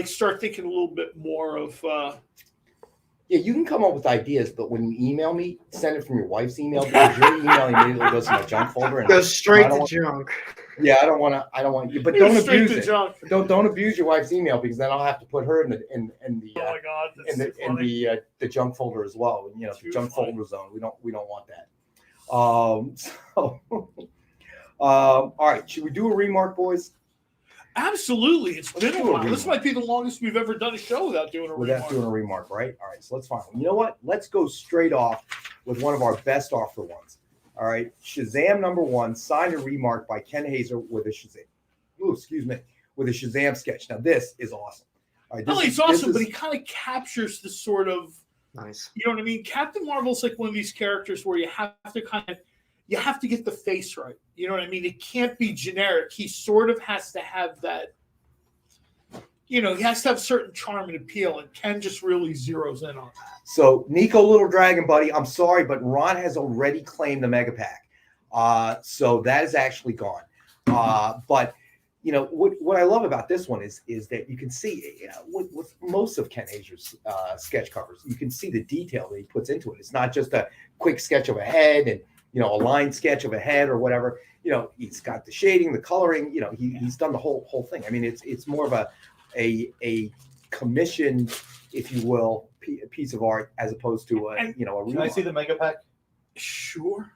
start thinking a little bit more of. Yeah, you can come up with ideas, but when you email me, send it from your wife's email because your email immediately goes to my junk folder and goes straight to junk. Yeah, I don't want you, but don't abuse it. Junk. Don't abuse your wife's email because then I'll have to put her in the oh my God, the junk folder as well. The junk folder zone. We don't want that. All right, should we do a remark, boys? Absolutely. It's been a while. This might be the longest we've ever done a show without doing a remark, right? All right, so let's find one. You know what? Let's go straight off with one of our best offer ones. All right, Shazam #1, signed a remark by Ken Hazer with a Shazam. With a Shazam sketch. Now this is awesome. All right, it's awesome, but he kind of captures the sort of nice. You know what I mean? Captain Marvel's like one of these characters where you have to get the face right. You know what I mean? It can't be generic. He sort of has to have that, he has to have certain charm and appeal, and Ken just really zeroes in on that. So, Nico Little Dragon, buddy, I'm sorry, but Ron has already claimed the Mega Pack. So that is actually gone. But, what I love about this one is that you can see with most of Ken Hazer's sketch covers, you can see the detail that he puts into it. It's not just a quick sketch of a head and a line sketch of a head or whatever. He's got the shading, the coloring. He's done the whole thing. I mean, it's more of a commission, if you will, piece of art as opposed to a Can I see the Mega Pack? Sure.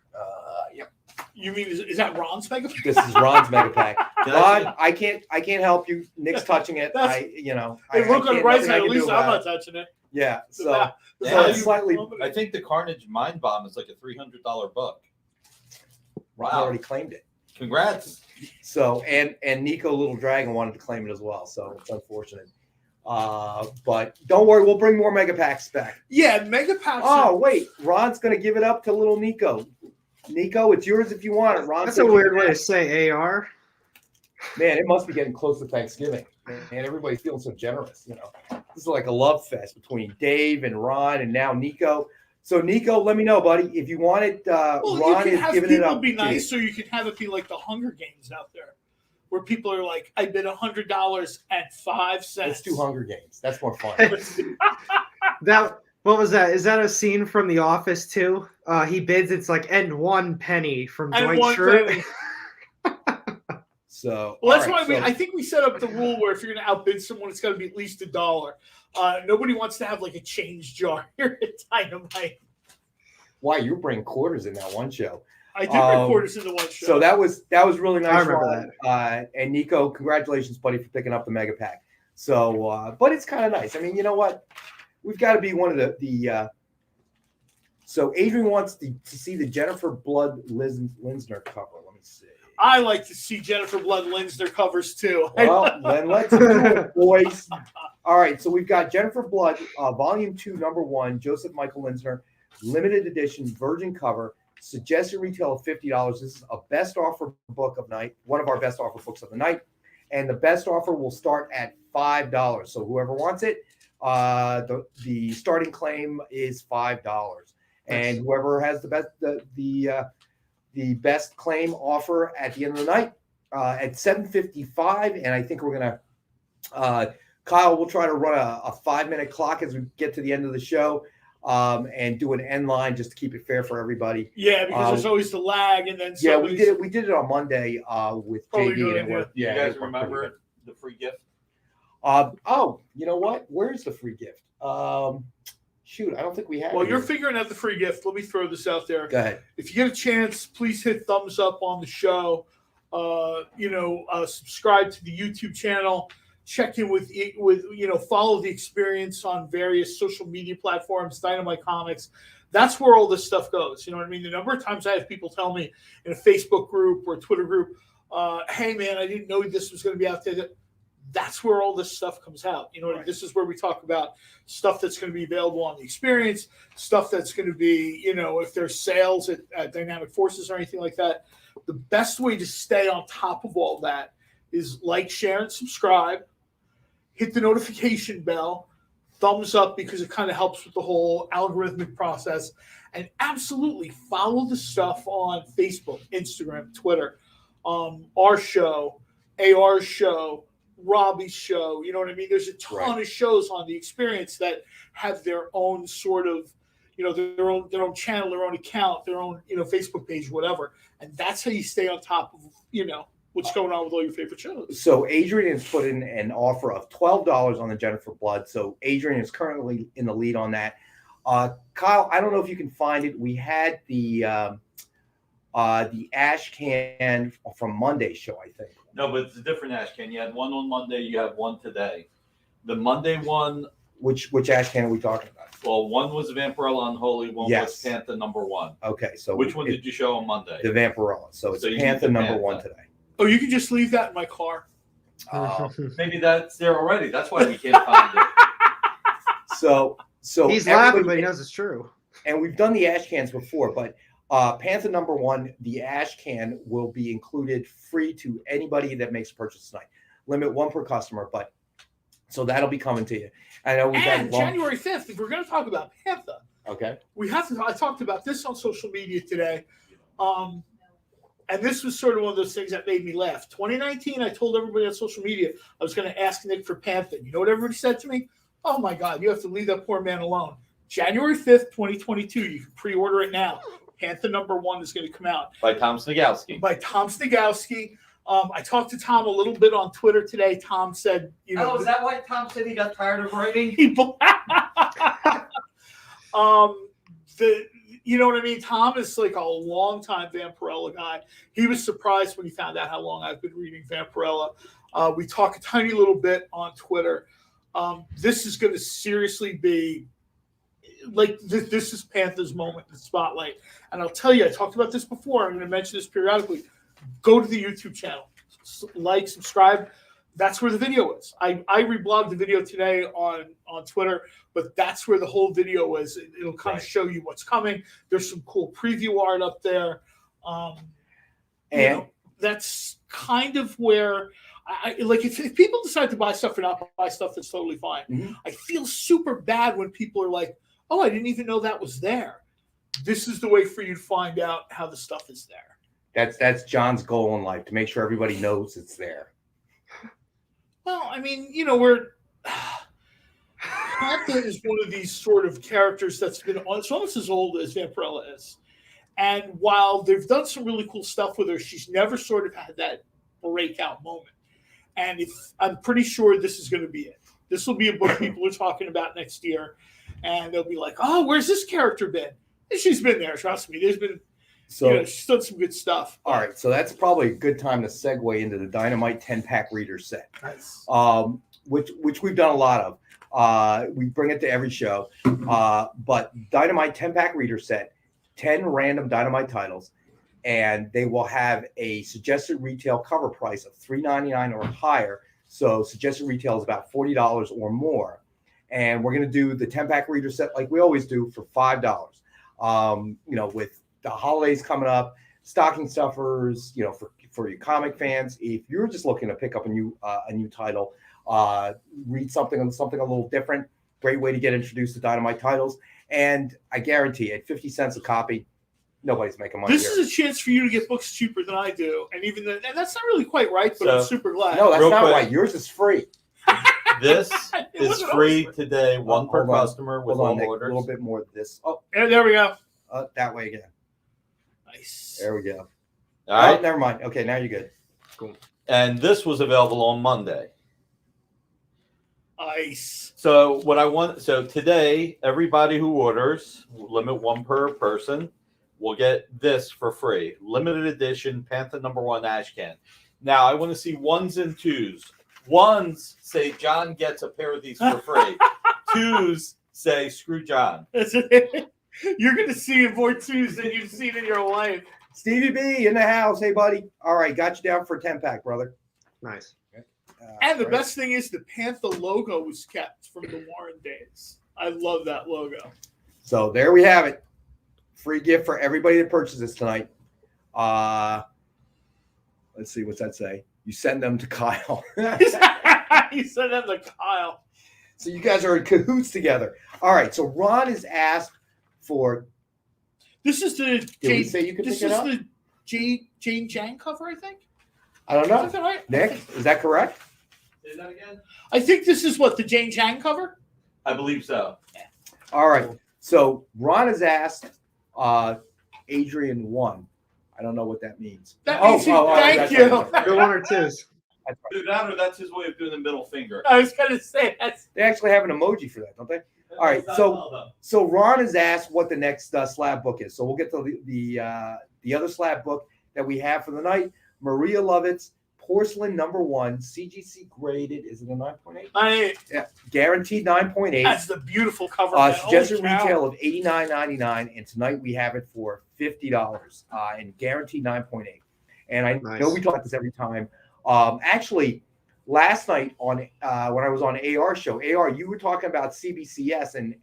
Yep. You mean is that Ron's Mega Pack? This is Ron's Mega Pack. Ron, I can't help you. Nick's touching it. Hey, look on the right side. At least I'm not touching it. Yeah. So slightly. I think the Carnage Mind Bomb is like a $300 book. Ron already claimed it. Congrats. So and Nico Little Dragon wanted to claim it as well. So it's unfortunate. But don't worry, we'll bring more Mega Packs back. Yeah, Mega Packs. Oh wait, Ron's gonna give it up to little Nico. Nico, it's yours if you want it. Ron, that's a weird way to say AR. Man, it must be getting close to Thanksgiving, and everybody's feeling so generous. This is like a love fest between Dave and Ron, and now Nico. So Nico, let me know, buddy, if you want it. Ron is giving it up. Be nice, so you can have it be like the Hunger Games out there, where people are like, "I bid $100 and 5 cents." Let's do Hunger Games. That's more fun. What was that? Is that a scene from The Office too? He bids. It's like and 1 penny from Dwight Schrute. So that's why I think we set up the rule where if you're going to outbid someone, it's got to be at least $1. Nobody wants to have like a change jar here at Dynamite. Why you bring quarters in that one show? I did bring quarters in the one show. So that was really nice. I remember that. And Nico, congratulations, buddy, for picking up the Mega Pack. So, but it's kind of nice. I mean, you know what? We've got to be one of the. So Adrian wants to see the Jennifer Blood Linsner cover. Let me see. I like to see Jennifer Blood Linsner covers too. Well, then let's do it, boys. All right, so we've got Jennifer Blood, Volume 2, #1, Joseph Michael Linsner, limited edition, virgin cover, suggested retail of $50. This is a best offer book of night, one of our best offer books of the night, and the best offer will start at $5. So whoever wants it, the starting claim is $5, and whoever has the best the best claim offer at the end of the night at $7.55, and I think we're gonna Kyle, we'll try to run a 5-minute clock as we get to the end of the show, and do an end line just to keep it fair for everybody. Yeah, because there's always the lag, and then yeah, we did it on Monday with JD. And you guys remember the free gift? Oh, you know what? Where's the free gift? Shoot, I don't think we have. Well, you're figuring out the free gift. Let me throw this out there. Go ahead. If you get a chance, please hit thumbs up on the show. Subscribe to the YouTube channel. Check in with follow the experience on various social media platforms, Dynamite Comics. That's where all this stuff goes. You know what I mean? The number of times I have people tell me in a Facebook group or Twitter group, hey man, I didn't know this was going to be out there. That's where all this stuff comes out. You know, right. This is where we talk about stuff that's going to be available on the experience, stuff that's going to be, if there's sales at Dynamic Forces or anything like that. The best way to stay on top of all that is like, share, and subscribe. Hit the notification bell. Thumbs up, because it kind of helps with the whole algorithmic process. And absolutely follow the stuff on Facebook, Instagram, Twitter. Our show, AR's show, Robbie's show. You know what I mean? There's a ton of shows on the experience that have their own sort of, their own channel, their own account, their own, Facebook page, whatever. And that's how you stay on top of, what's going on with all your favorite shows. So Adrian has put in an offer of $12 on the Jennifer Blood. So Adrian is currently in the lead on that. Kyle, I don't know if you can find it. We had the ash can from Monday's show, I think. No, but it's a different ash can. You had one on Monday. You have one today. The Monday one. Which ash can are we talking about? Well, one was Vampirella Unholy. One was Panther number 1. Okay, so which one did you show on Monday? The Vampirella. So it's Panther number 1 today. Oh, you can just leave that in my car. Maybe that's there already. That's why we can't find it. So he's laughing, but he knows it's true. And we've done the ash cans before, but Panther number 1, the ash can will be included free to anybody that makes a purchase tonight. Limit 1 per customer, but so that'll be coming to you. I know January 5th, if we're going to talk about Panther, okay, we have to. I talked about this on social media today. And this was sort of one of those things that made me laugh. 2019, I told everybody on social media I was going to ask Nick for Panther. You know what everybody said to me? Oh, my God, you have to leave that poor man alone. January 5th, 2022, you can pre-order it now. Panther number 1 is going to come out. By Tom Snigowski. I talked to Tom a little bit on Twitter today. Tom said, Oh, is that why Tom said he got tired of writing? You know what I mean? Tom is like a longtime Vampirella guy. He was surprised when he found out how long I've been reading Vampirella. We talk a tiny little bit on Twitter. This is going to seriously be like this is Panther's moment in the spotlight. And I'll tell you, I talked about this before. I'm going to mention this periodically. Go to the YouTube channel, like, subscribe. That's where the video is. I reblogged the video today on Twitter, but that's where the whole video is. It'll kind of show you what's coming. There's some cool preview art up there. That's kind of where I like. If people decide to buy stuff or not buy stuff, that's totally fine. Mm-hmm. I feel super bad when people are like, "Oh, I didn't even know that was there." This is the way for you to find out how the stuff is there. That's John's goal in life, to make sure everybody knows it's there. Well, I mean, Panther is one of these sort of characters that's been it's almost as old as Vampirella is. And while they've done some really cool stuff with her, she's never sort of had that breakout moment. And I'm pretty sure this is going to be it. This will be a book people are talking about next year. And they'll be like, oh, where's this character been? And she's been there, trust me. There's been, she's done some good stuff. All right, so that's probably a good time to segue into the Dynamite 10-pack reader set, nice. which we've done a lot of. We bring it to every show. But Dynamite 10-pack reader set, 10 random Dynamite titles, and they will have a suggested retail cover price of $3.99 or higher. So suggested retail is about $40 or more. And we're going to do the 10-pack reader set like we always do for $5. With the holidays coming up, stocking stuffers, for your comic fans, if you're just looking to pick up a new title, read something a little different, great way to get introduced to Dynamite titles. And I guarantee at 50 cents a copy, nobody's making money. This is a chance for you to get books cheaper than I do. And and that's not really quite right, but I'm super glad. No, that's not right. Yours is free. This is free today, one per customer with all orders. A little bit more of this. Oh, there we go. That way again. Nice. There we go. All right. Never mind. Okay, now you're good. Cool. And this was available on Monday. Nice. So today, everybody who orders, limit 1 per person, will get this for free. Limited edition Panther #1 ash can. Now, I want to see ones and twos. Ones say John gets a pair of these for free. Twos say screw John. You're going to see more twos than you've seen in your life. Stevie B in the house. Hey, buddy. All right. Got you down for a 10-pack, brother. Nice. And the best thing is the Panther logo was kept from the Warren days. I love that logo. So there we have it. Free gift for everybody that purchases tonight. Let's see. What's that say? You send them to Kyle. You send them to Kyle. So you guys are in cahoots together. All right. So Ron is asked for. This is the Jane Chang cover, I think. I don't know. Is that right? Nick, is that correct? Say that again? I think this is what, the Jane Chang cover? I believe so. All right. So Ron has asked Adrian 1. I don't know what that means. That means thank you. Good one or twos. Do that, or that's his way of doing the middle finger. I was going to say that's. They actually have an emoji for that, don't they? All right. So Ron has asked what the next slab book is. So we'll get to the other slab book that we have for the night. Maria Lovett's Porcelain #1, CGC graded. Is it a 9.8? Yeah, guaranteed 9.8. That's the beautiful cover. Suggested retail of $89.99, and tonight we have it for $50 and guaranteed 9.8. And I know we talk about this every time. Actually, last night on when I was on AR show, AR, you were talking about CBCS and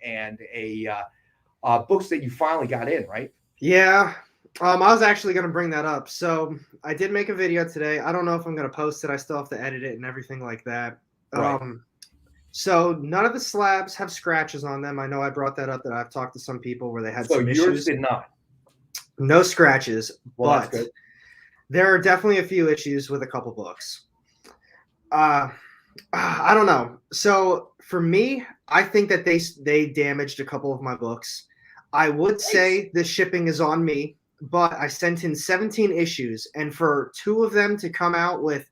books that you finally got in, right? Yeah. I was actually going to bring that up. So I did make a video today. I don't know if I'm going to post it. I still have to edit it and everything like that. Right. So none of the slabs have scratches on them. I know I brought that up, that I've talked to some people where they had some issues. So yours did not? No scratches, well, but that's good. There are definitely a few issues with a couple books. I don't know. So for me, I think that they damaged a couple of my books. I would say the shipping is on me. But I sent in 17 issues, and for 2 of them to come out with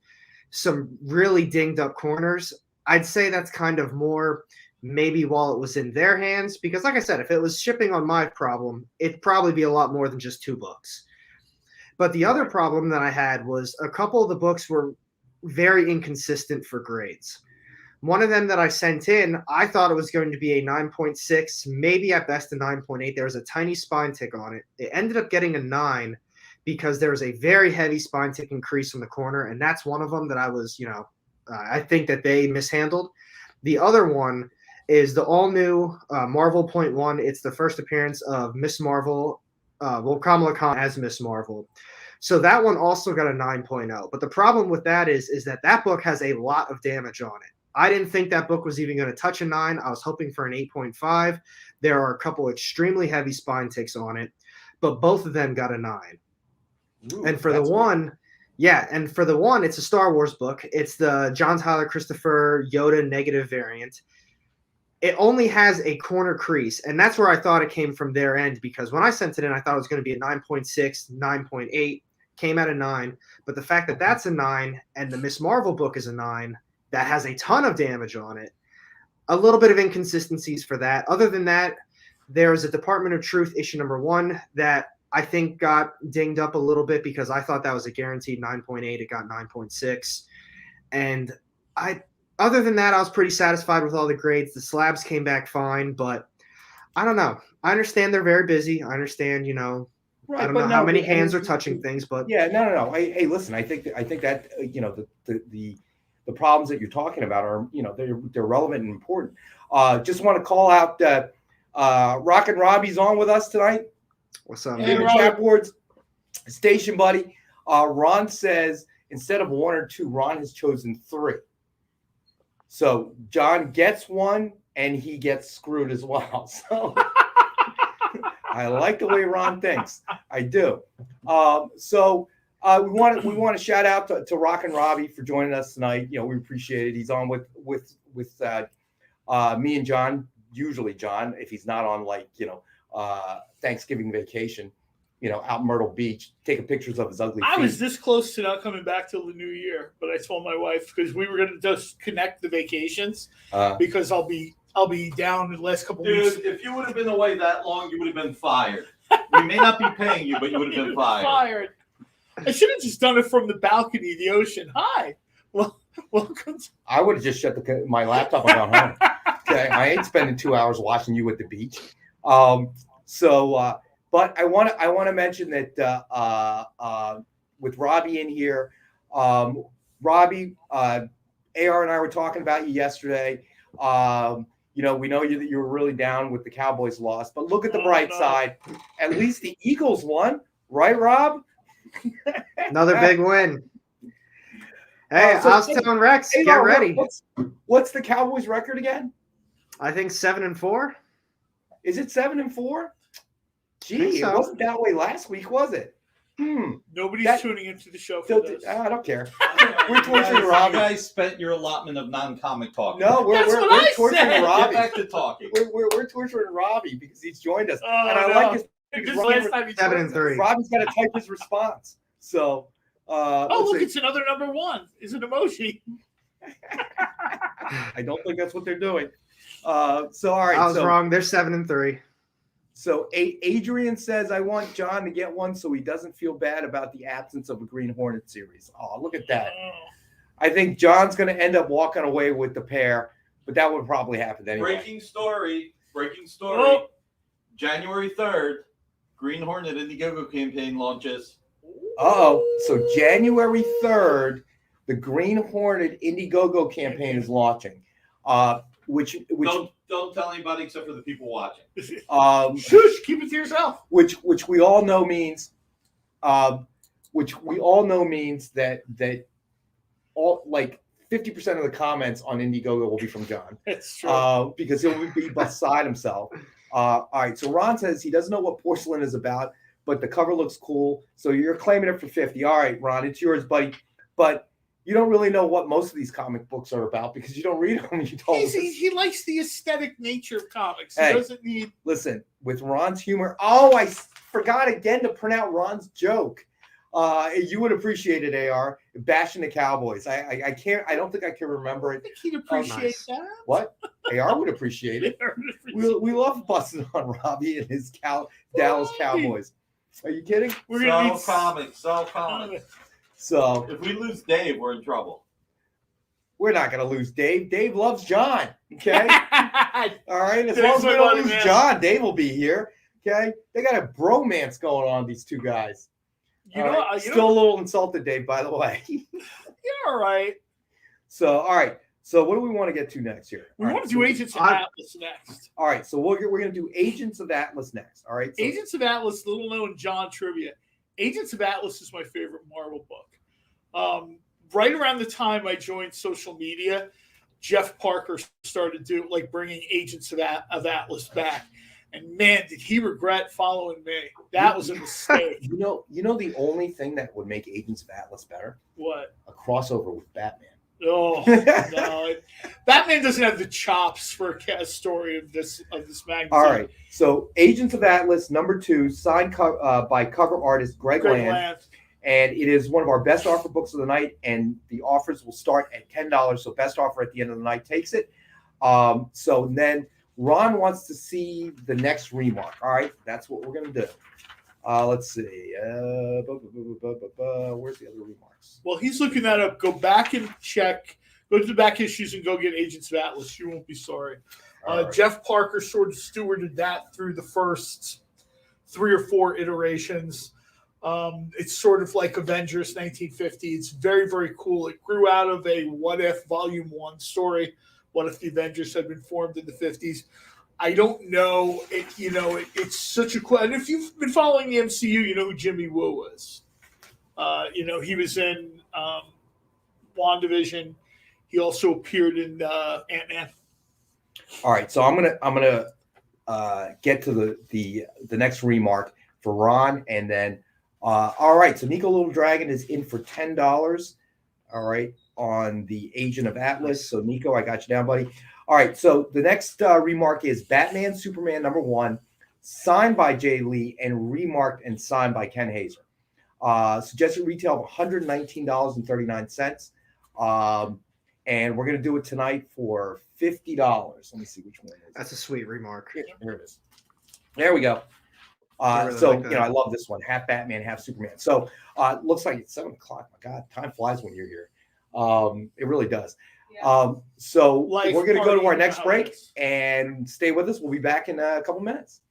some really dinged up corners, I'd say that's kind of more maybe while it was in their hands. Because like I said, if it was shipping on my problem, it'd probably be a lot more than just 2 books. But the other problem that I had was a couple of the books were very inconsistent for grades. One of them that I sent in, I thought it was going to be a 9.6, maybe at best a 9.8. There was a tiny spine tick on it. It ended up getting a 9 because there was a very heavy spine tick increase from the corner, and that's one of them that I was, I think that they mishandled. The other one is the all-new Marvel .1. It's the first appearance of Miss Marvel, Kamala Khan as Miss Marvel. So that one also got a 9.0. But the problem with that is that book has a lot of damage on it. I didn't think that book was even going to touch a 9. I was hoping for an 8.5. There are a couple extremely heavy spine ticks on it, but both of them got a 9. Ooh, and for the one, it's a Star Wars book. It's the John Tyler Christopher Yoda negative variant. It only has a corner crease, and that's where I thought it came from their end, because when I sent it in, I thought it was going to be a 9.6, 9.8, came at a 9. But the fact that that's a 9 and the Miss Marvel book is a 9, that has a ton of damage on it. A little bit of inconsistencies for that. Other than that, there's a Department of Truth issue #1 that I think got dinged up a little bit because I thought that was a guaranteed 9.8. It got 9.6. And other than that, I was pretty satisfied with all the grades. The slabs came back fine, but I don't know. I understand they're very busy. I understand, Right, I don't know how many hands are touching things, but yeah, no. Hey, listen, I think that the problems that you're talking about are, they're relevant and important. Just want to call out Rockin' Robbie's on with us tonight. What's up? Hey, chat boards, station buddy. Ron says instead of 1 or 2, Ron has chosen 3. So John gets 1 and he gets screwed as well. So I like the way Ron thinks. I do. We want to shout out to Rockin' Robbie for joining us tonight. We appreciate it. He's on with me and John. Usually John, if he's not on Thanksgiving vacation, out Myrtle Beach, taking pictures of his ugly feet. I was this close to not coming back till the new year, but I told my wife because we were going to just connect the vacations because I'll be down the last couple weeks. Dude, if you would have been away that long, you would have been fired. We may not be paying you, but you would have been fired. I should have just done it from the balcony of the ocean. Hi. Well, welcome. I would have just shut my laptop and gone home. Okay, I ain't spending 2 hours watching you at the beach. But I want to mention that with Robbie in here, Robbie, AR and I were talking about you yesterday. We know that you were really down with the Cowboys loss, but look at the bright side. At least the Eagles won, right, Rob? Another big win. Hey, I was telling Rex, get ready. What's the Cowboys record again? I think 7-4. Is it 7-4? Gee, it wasn't that way last week, was it? Nobody's tuning into the show for this. I don't care. We're torturing Robbie. You guys spent your allotment of non-comic talk. No, we're torturing Robbie. Get back to talking. We're torturing Robbie because he's joined us, Oh, and I like his. last time he 7-3. Robbie's got to type his response. So. Look, it's another number one. Is an emoji. I don't think that's what they're doing. All right. I was wrong. They're 7-3. So Adrian says, I want John to get one so he doesn't feel bad about the absence of a Green Hornet series. Oh, look at that. I think John's going to end up walking away with the pair, but that would probably happen anyway. Breaking story. Oh. January 3rd, Green Hornet Indiegogo campaign launches. So January 3rd, the Green Hornet Indiegogo campaign is launching. Which don't tell anybody except for the people watching. Shush, keep it to yourself. Which we all know means, that all like 50% of the comments on Indiegogo will be from John. That's true. Because he'll be beside himself. All right. So Ron says he doesn't know what porcelain is about, but the cover looks cool. So you're claiming it for 50. All right, Ron, it's yours, buddy. But you don't really know what most of these comic books are about because you don't read them. He likes the aesthetic nature of comics. He doesn't need. Listen, with Ron's humor. Oh, I forgot again to print out Ron's joke. You would appreciate it, AR, bashing the Cowboys. I can't. I don't think I can remember it. I think he'd appreciate that. What? AR would appreciate it. We love busting on Robbie and his Dallas Cowboys. Are you kidding? We're gonna Sell comics. So if we lose Dave, we're in trouble. We're not going to lose Dave. Dave loves John. Okay. All right. As long as we don't lose John, Dave will be here. Okay. They got a bromance going on, these two guys. Still a little insulted, Dave, by the way. You're all right. So, all right. So, what do we want to get to next here? We want to do Agents of Atlas next. All right. So, we're going to do Agents of Atlas next. All right. So, Agents of Atlas, little known John trivia. Agents of Atlas is my favorite Marvel book. Right around the time I joined social media, Jeff Parker started bringing Agents of Atlas back. And man, did he regret following me. That was a mistake. You know the only thing that would make Agents of Atlas better? What? A crossover with Batman. Oh no! Batman doesn't have the chops for a story of this magazine. All right, so Agents of Atlas #2, signed by cover artist Greg Land, and it is one of our best offer books of the night. And the offers will start at $10. So best offer at the end of the night takes it. So then Ron wants to see the next remark. All right, that's what we're gonna do. Let's see. Where's the other remarks? Well, he's looking that up. Go back and check. Go to the back issues and go get Agents of Atlas. You won't be sorry. Right. Jeff Parker sort of stewarded that through the first 3 or 4 iterations. It's sort of like Avengers 1950. It's very, very cool. It grew out of a What If Volume 1 story. What if the Avengers had been formed in the 50s? I don't know. It's such a cool. And if you've been following the MCU, you know who Jimmy Woo is. He was in WandaVision. He also appeared in Ant-Man. All right, so I'm gonna get to the next remark for Ron, and then all right. So Nico Little Dragon is in for $10. All right, on the Agent of Atlas. So Nico, I got you down, buddy. All right, so the next remark is Batman Superman #1, signed by Jay Lee and remarked and signed by Ken Hazer. Suggested retail of $119.39. And we're going to do it tonight for $50. Let me see which one it is. That's a sweet remark. Here it is. There we go. So I love this one. Half Batman, half Superman. So looks like it's 7 o'clock. My God, time flies when you're here. It really does. Yeah. So we're gonna go to our next break and stay with us. We'll be back in a couple minutes.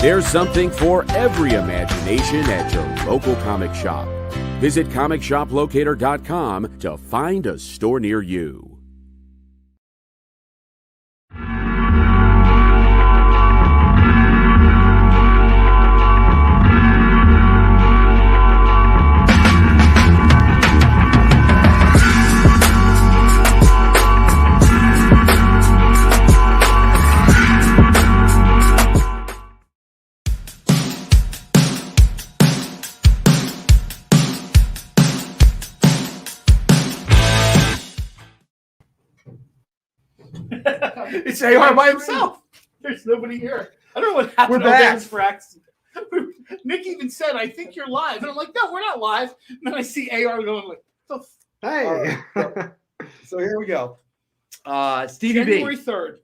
There's something for every imagination at your local comic shop. Visit ComicShopLocator.com to find a store near you. It's AR by himself. There's nobody here. I don't know what happened. We're back. For accident. Nick even said, "I think you're live," and I'm like, "No, we're not live." And then I see AR going like, "Hey." So here we go. Stevie January B. 3rd.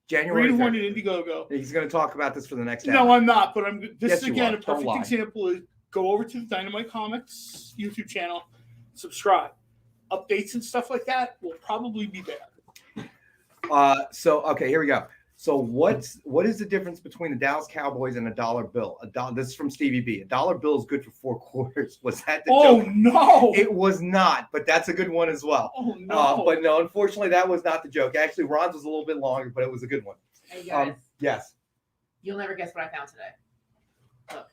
January 3rd. Greenhorn and Indiegogo. He's going to talk about this for the next hour. No, I'm not. But I'm. This Yes, is you again are. a perfect example. Is go over to the Dynamite Comics YouTube channel, subscribe. Updates and stuff like that will probably be there. So okay, here we go. So what is the difference between the Dallas Cowboys and a dollar bill? This is from Stevie B. A dollar bill is good for 4 quarters. Was that the joke? Oh no, it was not. But that's a good one as well. Oh no, but no, unfortunately, that was not the joke. Actually, Ron's was a little bit longer, but it was a good one. Hey guys, yes. You'll never guess what I found today. Look.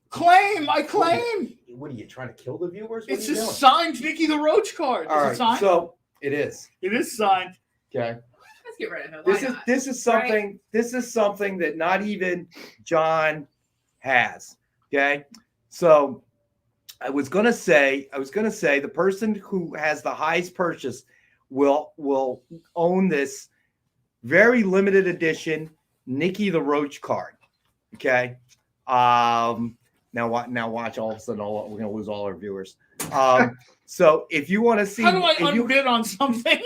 Claim! I claim! What are you trying to kill the viewers? It's a signed Vicky the Roach card. All right, signed? so it is. It is signed. Okay. Let's get rid of it. This is something. Right? This is something that not even John has. Okay. So I was gonna say the person who has the highest purchase will own this very limited edition Nikki the Roach card. Okay. Now watch. All of a sudden, we're going to lose all our viewers. So if you want to see, how do I unbid on something?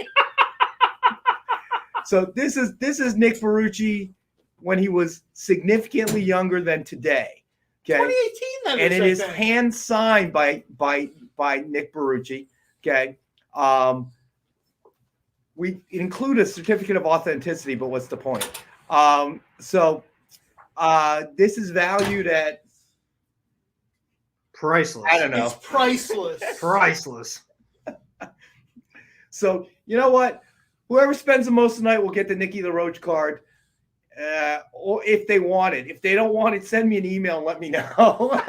So this is Nick Barucci when he was significantly younger than today. Okay, 2018. And it is hand signed by Nick Barucci. Okay, we include a certificate of authenticity, but what's the point? This is valued at priceless. I don't know. It's priceless. Priceless. So you know what? Whoever spends the most tonight will get the Nikki the Roach card. Or if they want it. If they don't want it, send me an email and let me know.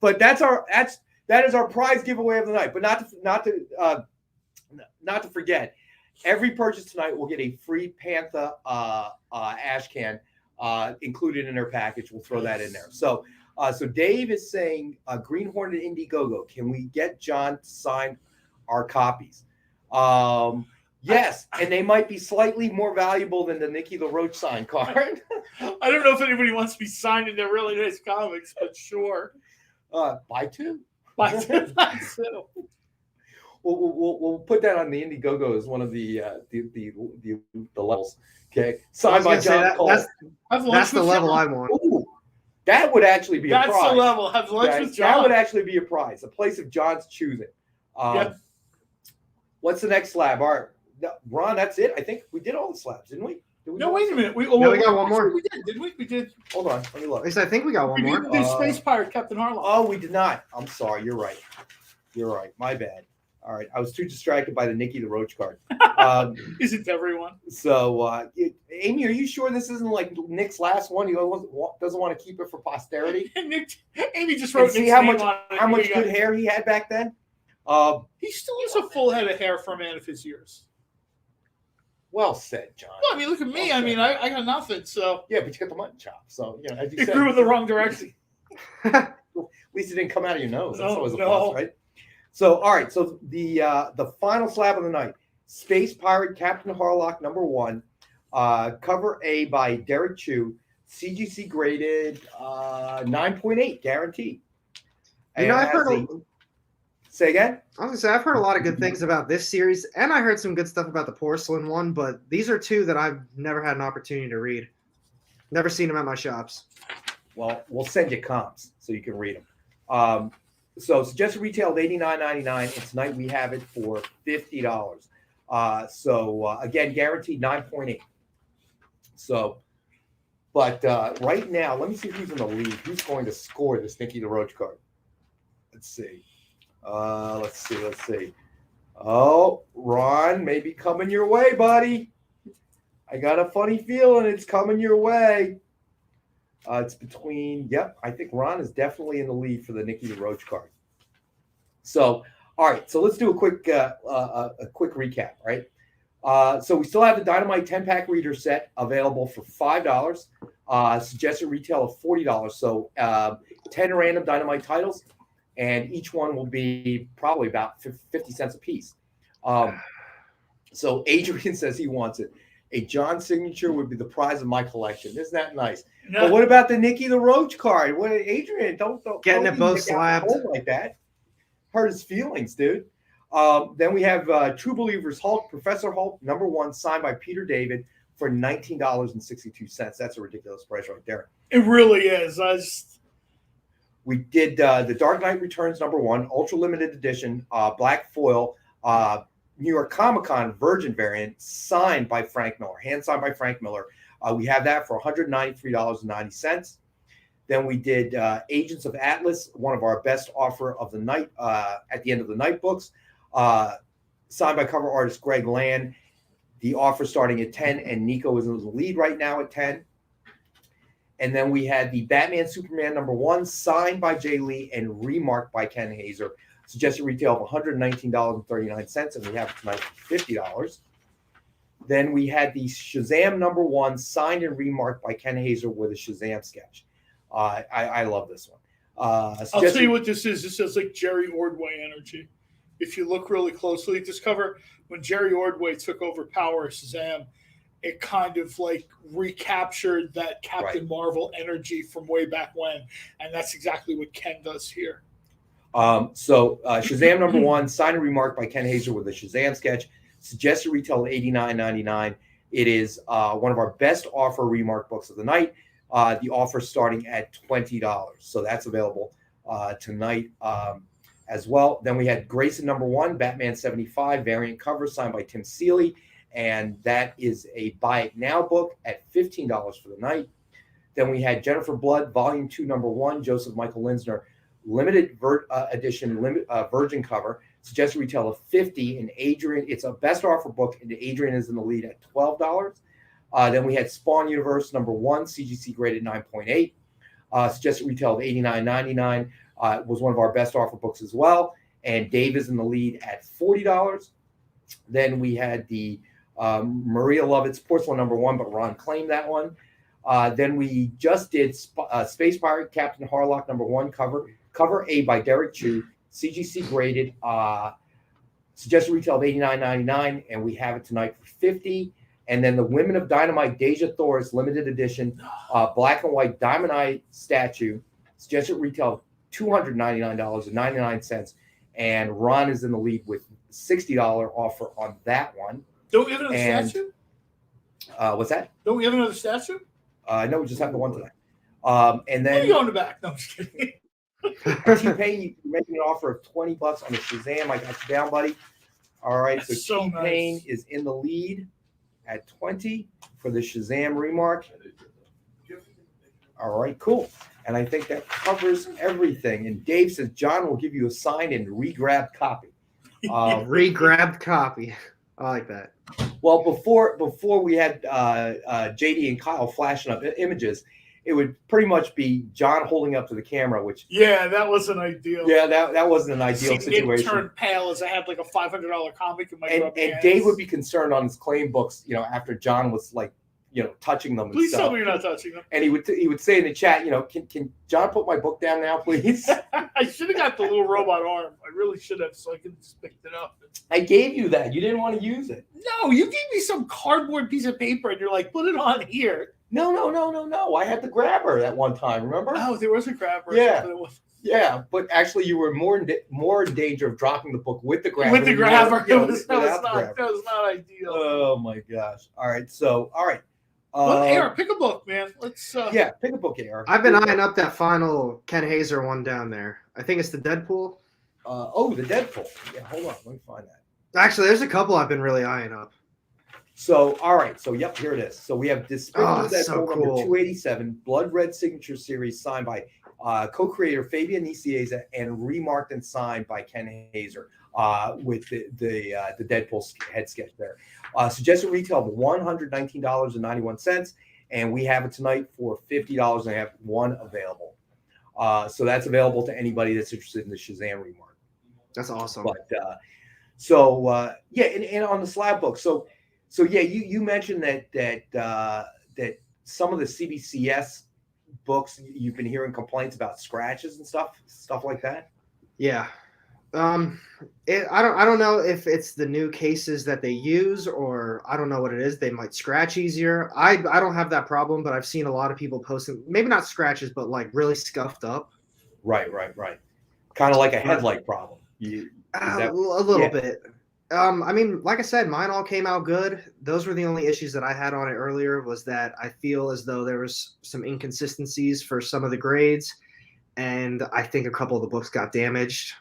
But that is our prize giveaway of the night. But not to forget, every purchase tonight will get a free Panther ash can included in their package. We'll throw that in there. So Dave is saying, Green Hornet Indiegogo, can we get John to sign our copies? Yes, and they might be slightly more valuable than the Nikki the Roach sign card. I don't know if anybody wants to be signed in their really nice comics, but sure. Buy two. Buy two. We'll put that on the Indiegogo as one of the levels. Okay, signed by John Cole. That's the level I want. Ooh, that would actually be a prize. That's the level. Have lunch with John. That would actually be a prize. A place of John's choosing. Yep. What's the next slab? All right, Ron, that's it. I think we did all the slabs, didn't we? No, wait a minute. We got one more. We did, didn't we? We did. Hold on. Let me look. At least I think we got one more. We didn't do Space Pirate Captain Harlock. Oh, we did not. I'm sorry. You're right. My bad. All right. I was too distracted by the Nikki the Roach card. Isn't everyone? So, Amy, are you sure this isn't like Nick's last one? He doesn't want to keep it for posterity? Amy just wrote see how much good hair he had back then? He still has a full head of hair for a man of his years. Well said, John. Well, I mean, look at me. I mean, I got nothing. So yeah, but you got the mutton chop. So as you it said, grew in the wrong direction. At least it didn't come out of your nose. That's always a no. plus, right? So all right. So the final slab of the night: Space Pirate Captain Harlock #1, cover A by Derek Chu, CGC graded 9.8 guaranteed. You know, I've heard. Say again? I was gonna say I've heard a lot of good things about this series, and I heard some good stuff about the porcelain one, but these are two that I've never had an opportunity to read. Never seen them at my shops. Well, we'll send you comps so you can read them. So suggested retail of $89.99, and tonight we have it for $50. Again, guaranteed 9.8. So, but right now, let me see who's in the lead. Who's going to score this Nikki the Roach card? Let's see. Let's see. Oh, Ron, maybe coming your way, buddy. I got a funny feeling it's coming your way. It's between, I think Ron is definitely in the lead for the Nikki the Roach card. So, all right, so let's do a quick recap, right? So we still have the Dynamite 10-pack reader set available for $5. Suggested retail of $40. So 10 random Dynamite titles. And each one will be probably about 50 cents a piece. So Adrian says he wants it. A John signature would be the prize of my collection. Isn't that nice? No. But what about the Nikki the Roach card? What, Adrian, don't getting it both slabbed like that. Hurt his feelings, dude. Then we have True Believers Hulk, Professor Hulk #1, signed by Peter David for $19.62. That's a ridiculous price right there. It really is. We did the Dark Knight Returns #1, ultra limited edition, black foil, New York Comic Con Virgin variant, signed by Frank Miller, hand signed by Frank Miller. We have that for $193.90. Then we did Agents of Atlas, one of our best offer of the night at the end of the night books, signed by cover artist Greg Land. The offer starting at 10, and Nico is in the lead right now at 10. And then we had the Batman Superman #1, signed by Jay Lee and remarked by Ken Hazer. Suggested retail of $119.39, and we have it tonight for $50. Then we had the Shazam #1, signed and remarked by Ken Hazer with a Shazam sketch. I love this one. I'll tell you what this is. This is like Jerry Ordway energy. If you look really closely at this cover, when Jerry Ordway took over Power Shazam, it kind of like recaptured that Captain Marvel energy from way back when. And that's exactly what Ken does here. Shazam #1, signed and remarked by Ken Hazer with a Shazam sketch. Suggested retail of $89.99. It is one of our best offer remark books of the night. The offer starting at $20. So that's available tonight. as well. Then we had Grayson #1, Batman 75 variant cover signed by Tim Seeley, and that is a buy it now book at $15 for the night. Then we had Jennifer Blood Volume 2 #1, Joseph Michael Linsner limited edition virgin cover, suggested retail of $50, and Adrian, it's a best offer book, and Adrian is in the lead at $12. Then we had Spawn Universe #1, CGC graded 9.8, suggested retail of $89.99. Was one of our best offer books as well, and Dave is in the lead at $40. Then we had the Maria Lovett's Porcelain #1, but Ron claimed that one. Then we just did Space Pirate Captain Harlock #1 cover A by Derek Chu, CGC graded, suggested retail of $89.99, and we have it tonight for $50. And then the Women of Dynamite Deja Thor's limited edition black and white Diamond Eye statue, suggested retail of $299.99, and Ron is in the lead with $60 offer on that one. Don't we have another statue? What's that? Don't we have another statue? No, we just have the one tonight. And then What are you on the back? No, I'm just kidding. T-Pain, you're making an offer of $20 on the Shazam. I got you down, buddy. All right, That's so so T-Pain nice. is in the lead at 20 for the Shazam remark. All right, cool. And I think that covers everything. And Dave says John will give you a signed and re-grabbed copy. Re-grabbed copy. I like that. Well, before we had JD and Kyle flashing up images, it would pretty much be John holding up to the camera, which Yeah, that wasn't ideal. yeah, that wasn't an ideal See, it situation. turned pale as I had like a $500 comic in my And rubber hands. Dave would be concerned on his claim books, after John was like, touching them and Please stuff. tell me you're not touching them. And he would say in the chat, can John put my book down now, please? I should have got the little robot arm. I really should have, so I could just picked it up. I gave you that. You didn't want to use it. No, you gave me some cardboard piece of paper, and you're like, put it on here. No. I had the grabber that one time. Remember? Oh, there was a grabber. Yeah. But it was Yeah, but actually, you were more in danger of dropping the book with the grabber. with the grabber. than That was not ideal. Oh my gosh! All right, all right. Well, AR, pick a book, man. Let's. Yeah, pick a book, AR. I've been eyeing up that final Ken Hazer one down there. I think it's the Deadpool. The Deadpool. Yeah, hold on. Let me find that. Actually, there's a couple I've been really eyeing up. So, all right. So, yep, here it is. So we have Despicable Deadpool so number cool. 287, Blood Red Signature Series, signed by co-creator Fabian Nicieza and remarked and signed by Ken Hazer with the Deadpool head sketch there. Suggested retail of $119.91, and we have it tonight for $50, and I have one available. So that's available to anybody that's interested in the Shazam remark. That's awesome. But and on the slab book, so yeah, you mentioned that some of the CBCS books you've been hearing complaints about scratches and stuff like that. Yeah. I don't know if it's the new cases that they use, or I don't know what it is. They might scratch easier. I don't have that problem, but I've seen a lot of people posting, maybe not scratches, but like really scuffed up. Right. Kind of like a headlight problem. A little bit. I mean, like I said, mine all came out good. Those were the only issues that I had on it earlier, was that I feel as though there was some inconsistencies for some of the grades, and I think a couple of the books got damaged.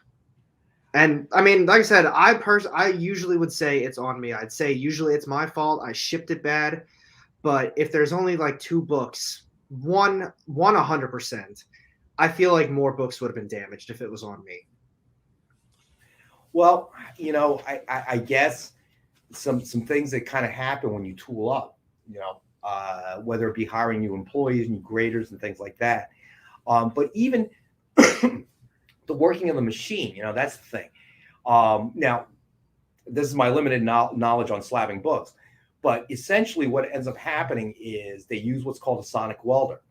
And I mean, like I said, I usually would say it's on me. I'd say usually it's my fault. I shipped it bad. But if there's only like two books, one 100%, I feel like more books would have been damaged if it was on me. Well, I guess some things that kind of happen when you tool up, whether it be hiring new employees, new graders, and things like that. But even the working of the machine, that's the thing. Now, this is my limited knowledge on slabbing books, but essentially what ends up happening is they use what's called a sonic welder.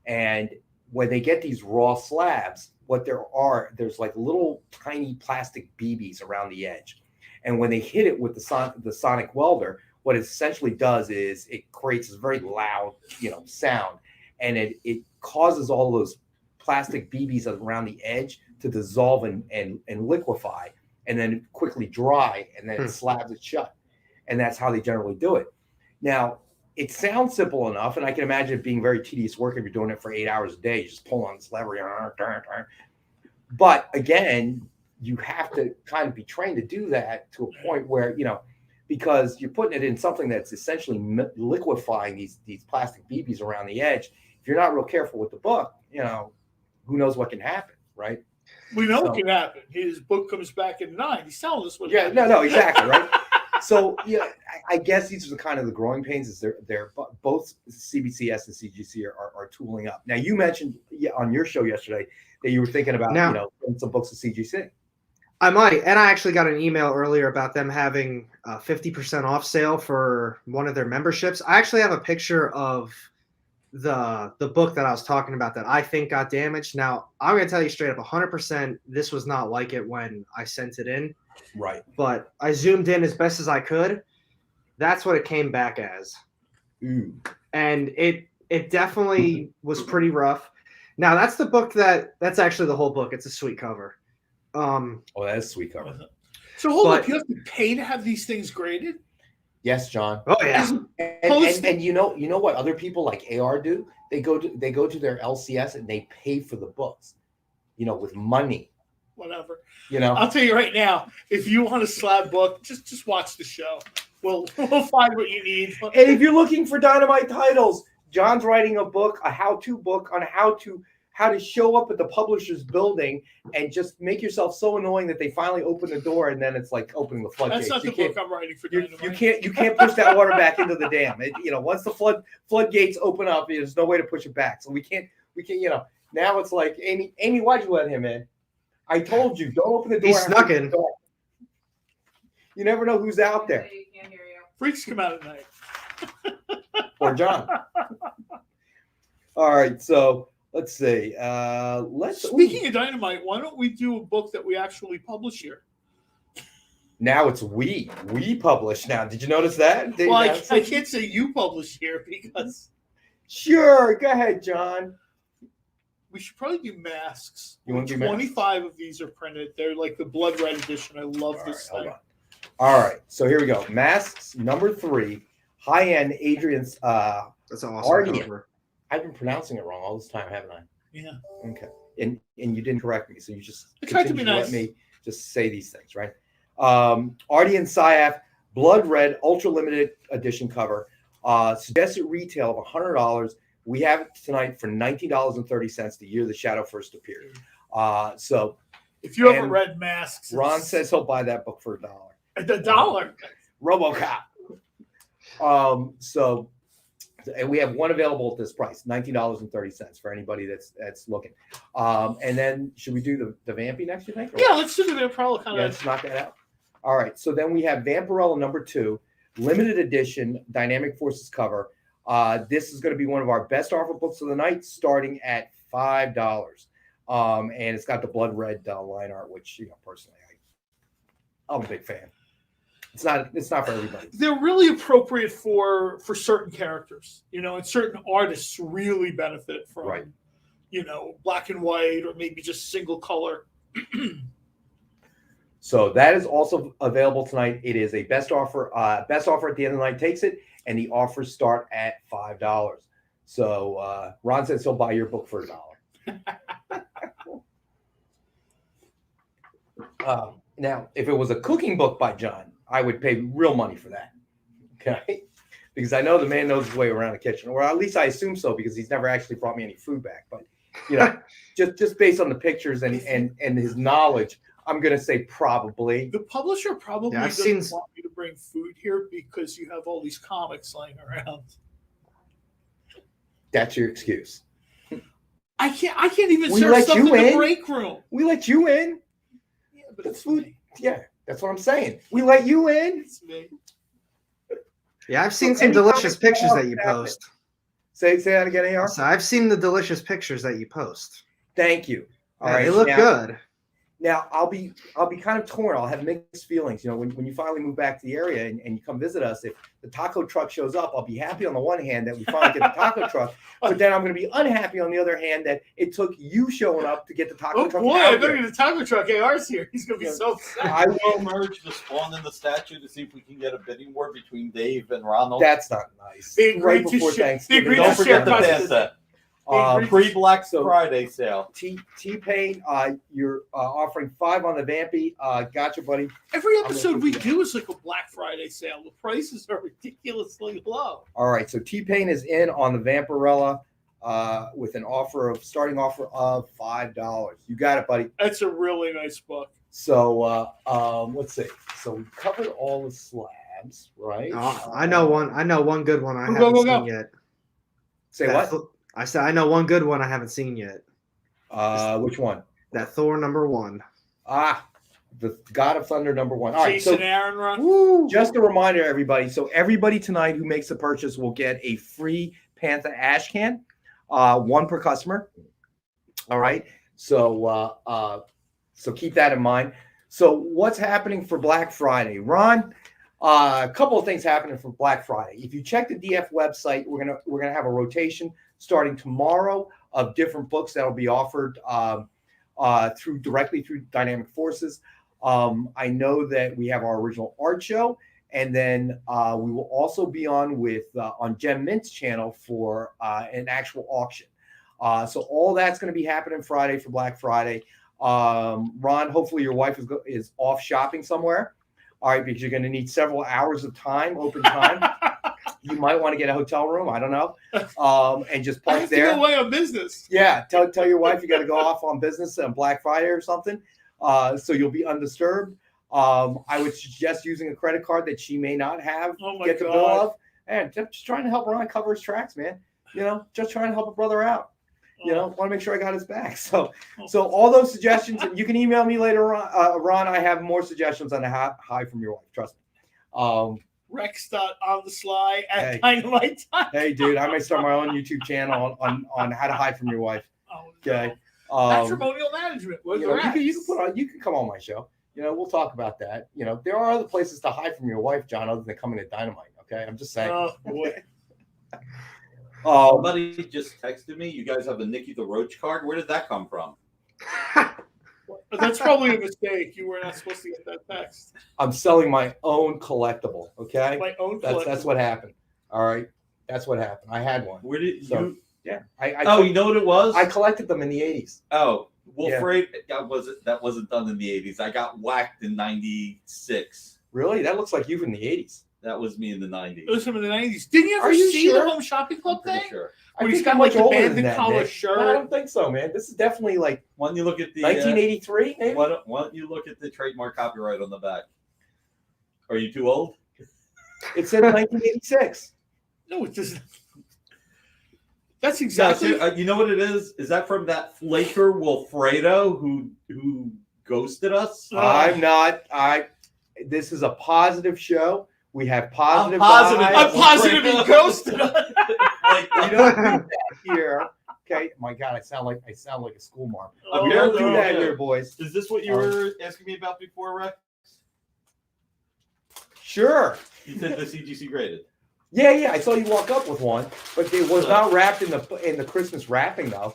And when they get these raw slabs, there's like little tiny plastic BBs around the edge. And when they hit it with the sonic welder, what it essentially does is it creates this very loud, sound. And it causes all those plastic BBs around the edge to dissolve and liquefy, and then quickly dry, and then it slabs it shut. And that's how they generally do it. Now, it sounds simple enough, and I can imagine it being very tedious work if you're doing it for 8 hours a day. You just pull on this lever. But again, you have to kind of be trained to do that to a point where, because you're putting it in something that's essentially liquefying these plastic BBs around the edge. If you're not real careful with the book, who knows what can happen, right? We know what can happen. His book comes back in 9. He's telling us what. Yeah, no, exactly, right. So I guess these are the growing pains. Is they're both CBCS and CGC are tooling up. Now you mentioned on your show yesterday that you were thinking about some books of CGC. I might, and I actually got an email earlier about them having a 50% off sale for one of their memberships. I actually have a picture of the book that I was talking about that I think got damaged. Now, I'm going to tell you straight up, 100%, this was not like it when I sent it in. Right. But I zoomed in as best as I could. That's what it came back as. Ooh. And it definitely was pretty rough. Now, that's the book that's actually the whole book. It's a sweet cover. Oh, that is a sweet cover. So hold up, you have to pay to have these things graded? Yes, John. Oh yeah. And you know what other people like AR do? They go to their LCS and they pay for the books, with money. Whatever. I'll tell you right now, if you want a slab book, just watch the show. We'll find what you need. And if you're looking for Dynamite titles, John's writing a book, a how-to book on how to show up at the publisher's building and just make yourself so annoying that they finally open the door and then it's like opening the floodgates. That's not the book I'm writing for Dynamite. You can't push that water back into the dam. Once the floodgates open up, there's no way to push it back. So we can't. Now it's like, Amy, why'd you let him in? I told you, don't open the door. He snuck in. You never know who's out there. Freaks come out at night. Or John. All right, so let's see. Speaking of Dynamite, why don't we do a book that we actually publish here? Now it's we publish now. Did you notice that? Well, I can't say you publish here because. Sure, go ahead, John. We should probably do masks. You want to do 25 of these are printed. They're like the blood red edition. I love this thing. All right, so here we go. Masks number 3, high-end Adrian's. That's an awesome cover. I've been pronouncing it wrong all this time, haven't I? Yeah. Okay. And you didn't correct me, so you just tried to be nice. Let me just say these things, right? Artie and Syaf, blood red, ultra limited edition cover. Suggested retail of $100. We have it tonight for $19.30 the year the Shadow first appeared. So if you haven't read Masks, Ron says he'll buy that book for $1. $1. RoboCop. And we have one available at this price, $19.30 for anybody that's looking. And then should we do the Vampy next, you think? Yeah, let's do the Vampirella kind of. Let's knock that out. All right. So then we have Vampirella number 2, limited edition Dynamic Forces cover. This is going to be one of our best offer books of the night, starting at $5. And it's got the blood red line art, which personally I'm a big fan. It's not for everybody. They're really appropriate for certain characters, and certain artists really benefit from, right. Black and white or maybe just single color. So that is also available tonight. It is a best offer. Best offer at the end of the night takes it, and the offers start at $5. So Ron says he'll buy your book for $1. Now, if it was a cooking book by John, I would pay real money for that. Okay, because I know the man knows his way around the kitchen, or at least I assume so, because he's never actually brought me any food back. But just based on the pictures and his knowledge, I'm gonna say probably. The publisher probably doesn't want me to bring food here because you have all these comics lying around. That's your excuse. I can't even serve stuff in the break room. We let you in. Yeah, but it's food. Yeah, that's what I'm saying. We let you in. It's me. Yeah, I've seen some delicious pictures that you post. Say that again, AR. So I've seen the delicious pictures that you post. Thank you. All right, they look good. Now I'll be kind of torn. I'll have mixed feelings. When you finally move back to the area and you come visit us, if the taco truck shows up, I'll be happy on the one hand that we finally get the taco truck, but then I'm going to be unhappy on the other hand that it took you showing up to get the taco truck. Oh boy, I better get the taco truck. AR's here. He's going to be so sad. I will merge the Spawn and the statue to see if we can get a bidding war between Dave and Ronald. That's not nice. They agreed before to Thanksgiving. Don't forget the Panther. Pre-Black Friday sale. T-Pain, you're offering 5 on the Vampy. Gotcha, buddy. Every episode we do is like a Black Friday sale. The prices are ridiculously low. All right, so T-Pain is in on the Vampirella with an starting offer of $5. You got it, buddy. That's a really nice book. So let's see. So we covered all the slabs, right? I know one good one I haven't seen yet. Say what? I said I know one good one I haven't seen yet. Which one? That Thor #1. The God of Thunder #1. All right, Jason so Aaron run. Just a reminder, everybody. So everybody tonight who makes a purchase will get a free Panther ash can, 1 per customer. All right. So so keep that in mind. So what's happening for Black Friday, Ron? A couple of things happening for Black Friday. If you check the DF website, we're gonna have a rotation starting tomorrow of different books that will be offered directly through Dynamic Forces. I know that we have our original art show, and then we will also be on Gem Mint's channel for an actual auction. So all that's going to be happening Friday for Black Friday. Ron, hopefully your wife is off shopping somewhere. All right, because you're going to need several hours of time, open time. You might want to get a hotel room. I don't know, and just park there. I have to go away on business. Yeah, tell your wife you got to go off on business on Black Friday or something, so you'll be undisturbed. I would suggest using a credit card that she may not have. Get the bill of, and just trying to help Ron cover his tracks, man. You know, just trying to help a brother out. You know, want to make sure I got his back. So all those suggestions, and you can email me later on, Ron. I have more suggestions on how to hide from your wife. Trust me. Rex.on-the-sly at Dynamite Time. Hey, dude, I might start my own YouTube channel on how to hide from your wife. Okay. Matrimonial management. You can come on my show. You know, we'll talk about that. You know, there are other places to hide from your wife, John, other than coming to Dynamite. Okay, I'm just saying. Oh boy. Somebody just texted me. You guys have a Nikki the Roach card. Where did that come from? That's probably a mistake. You were not supposed to get that text. I'm selling my own collectible. Okay, my own collectible. That's what happened. All right, that's what happened. I had one. Where did you? Yeah. You know what it was? I collected them in the 80s. Oh, Wolverine. Yeah. That wasn't done in the 80s. I got whacked in '96. Really? That looks like you in the 80s. That was me in the 90s. It was him in the 90s. Didn't you ever see the Home Shopping Club thing? Sure. Where he's got like the bandit collar shirt. No, I don't think so, man. This is definitely like. Why don't you look at the 1983? Maybe. Why don't you look at the trademark copyright on the back? Are you too old? It said 1986. No, it doesn't. That's exactly. You know what it is? Is that from that flaker Wilfredo who ghosted us? I'm not. This is a positive show. We have positive. I'm positive and ghosted. Like, we don't do that here. Okay. My God, I sound like a school marm. We don't do that here, boys. Is this what you were asking me about before, Rex? Sure. You said the CGC graded. Yeah. I saw you walk up with one, but it was not wrapped in the Christmas wrapping though.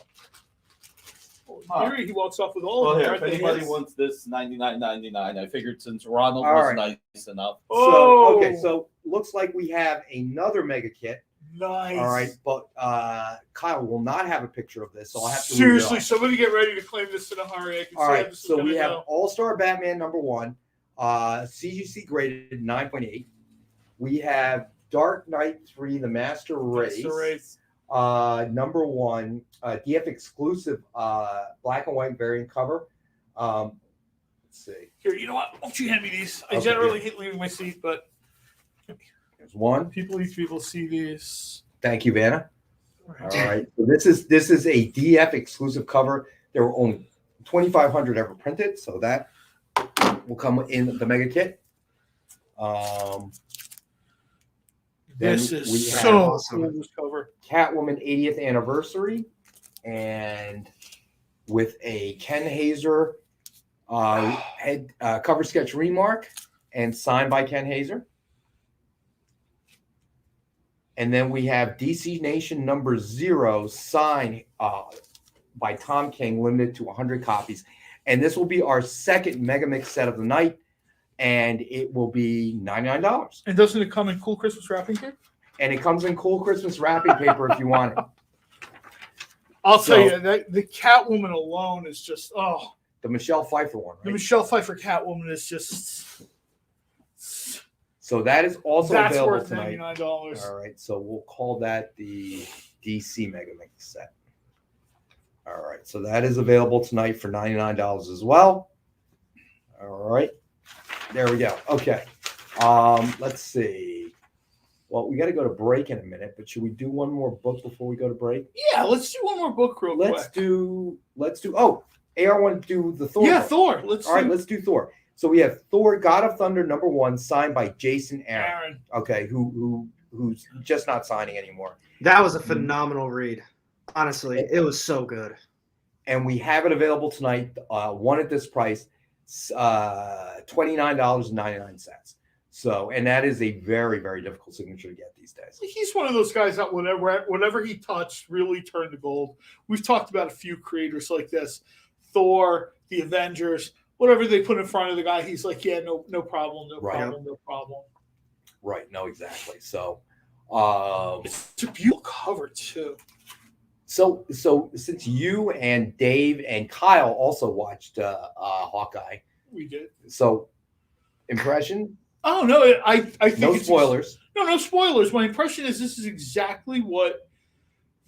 Here he walks off with all of them. If anybody wants this, $99.99. I figured since Ronald was nice enough. So looks like we have another mega kit. Nice. All right, but Kyle will not have a picture of this, so I'll have to. Seriously, somebody get ready to claim this in a hurry. All right, so we have All-Star Batman #1, CGC graded 9.8. We have Dark Knight 3: The Master Race. #1, DF exclusive black and white variant cover. Let's see. Here, you know what? Why don't you hand me these? I generally hate leaving my seat, but there's one. People see these. Thank you, Vanna. All right. So this is a DF exclusive cover. There were only 2,500 ever printed, so that will come in the mega kit. This is so awesome. This cover. Catwoman 80th anniversary, and with a Ken Hazer head cover sketch remark and signed by Ken Hazer. And then we have DC Nation #0 signed by Tom King, limited to 100 copies. And this will be our second Megamix set of the night. And it will be $99. And doesn't it come in cool Christmas wrapping paper? And it comes in cool Christmas wrapping paper if you want it. I'll tell you that the Catwoman alone is just the Michelle Pfeiffer one. Right? The Michelle Pfeiffer Catwoman is just. So that is also That's available worth tonight. $99. All right, so we'll call that the DC Megamix set. All right, so that is available tonight for $99 as well. All right, there we go. Okay, let's see. Well, we got to go to break in a minute, but should we do one more book before we go to break? Yeah, let's do one more book real quick. Let's do. Oh, AR want to do the Thor. Yeah, book. Thor. Let's do Thor. So we have Thor, God of Thunder, #1, signed by Jason Aaron. Okay, who's just not signing anymore. That was a phenomenal read. Honestly, it was so good. And we have it available tonight. One at this price, $29.99. So, and that is a very, very difficult signature to get these days. He's one of those guys that whatever he touched really turned to gold. We've talked about a few creators like this. Thor, the Avengers, whatever they put in front of the guy, he's like, yeah, no problem, no problem. Right, no, exactly. So it's a beautiful cover too. So since you and Dave and Kyle also watched Hawkeye, we did. So impression? Oh no, I think no spoilers. No spoilers. My impression is this is exactly what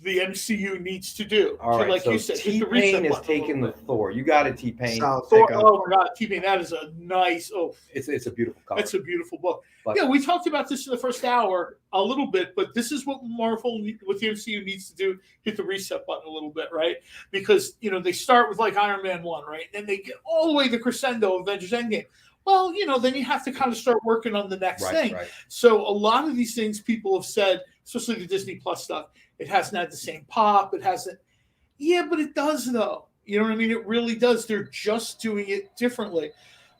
the MCU needs to do. All right, like so you said, T-Pain is taking the Thor. You got it, T-Pain. Thor, oh my God, T-Pain, that is a nice. It's a beautiful cover. It's a beautiful book. But, yeah, we talked about this in the first hour a little bit, but this is what Marvel, what the MCU needs to do: hit the reset button a little bit, right? Because they start with like Iron Man 1, right? And then they get all the way to crescendo, Avengers Endgame. Well, then you have to kind of start working on the next thing. Right. So a lot of these things people have said, especially the Disney Plus stuff, it hasn't had the same pop. It hasn't. Yeah, but it does, though. You know what I mean? It really does. They're just doing it differently.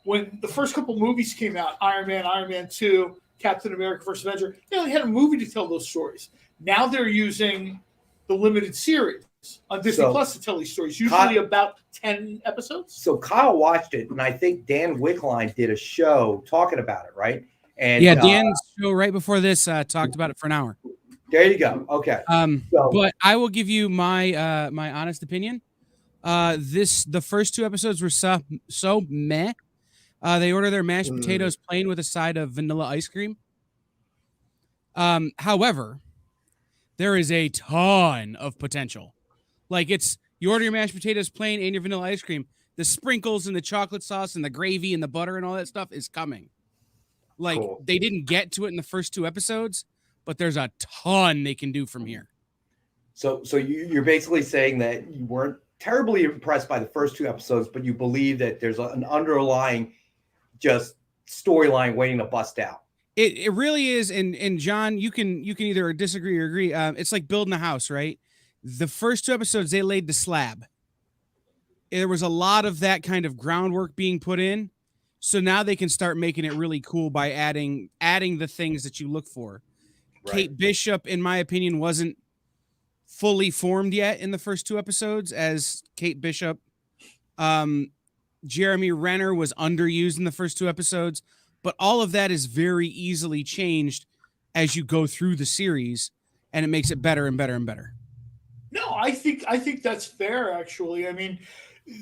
When the first couple movies came out, Iron Man 2, Captain America, First Avenger, they had a movie to tell those stories. Now they're using the limited series on Disney Plus to tell these stories, usually about 10 episodes. So Kyle watched it, and I think Dan Wickline did a show talking about it, right? And yeah, Dan's show right before this talked about it for an hour. There you go. Okay. But I will give you my my honest opinion. The first 2 episodes were so meh. They order their mashed potatoes plain with a side of vanilla ice cream. However, there is a ton of potential. Like you order your mashed potatoes plain and your vanilla ice cream. The sprinkles and the chocolate sauce and the gravy and the butter and all that stuff is coming. Like They didn't get to it in the first 2 episodes, but there's a ton they can do from here. So you're basically saying that you weren't terribly impressed by the first 2 episodes, but you believe that there's an underlying just storyline waiting to bust out. It really is, and John, you can either disagree or agree. It's like building a house, right? The first 2 episodes, they laid the slab. There was a lot of that kind of groundwork being put in. So now they can start making it really cool by adding the things that you look for. Right. Kate Bishop, in my opinion, wasn't fully formed yet in the first 2 episodes as Kate Bishop. Jeremy Renner was underused in the first 2 episodes, but all of that is very easily changed as you go through the series, and it makes it better and better and better. No, I think that's fair, actually. I mean,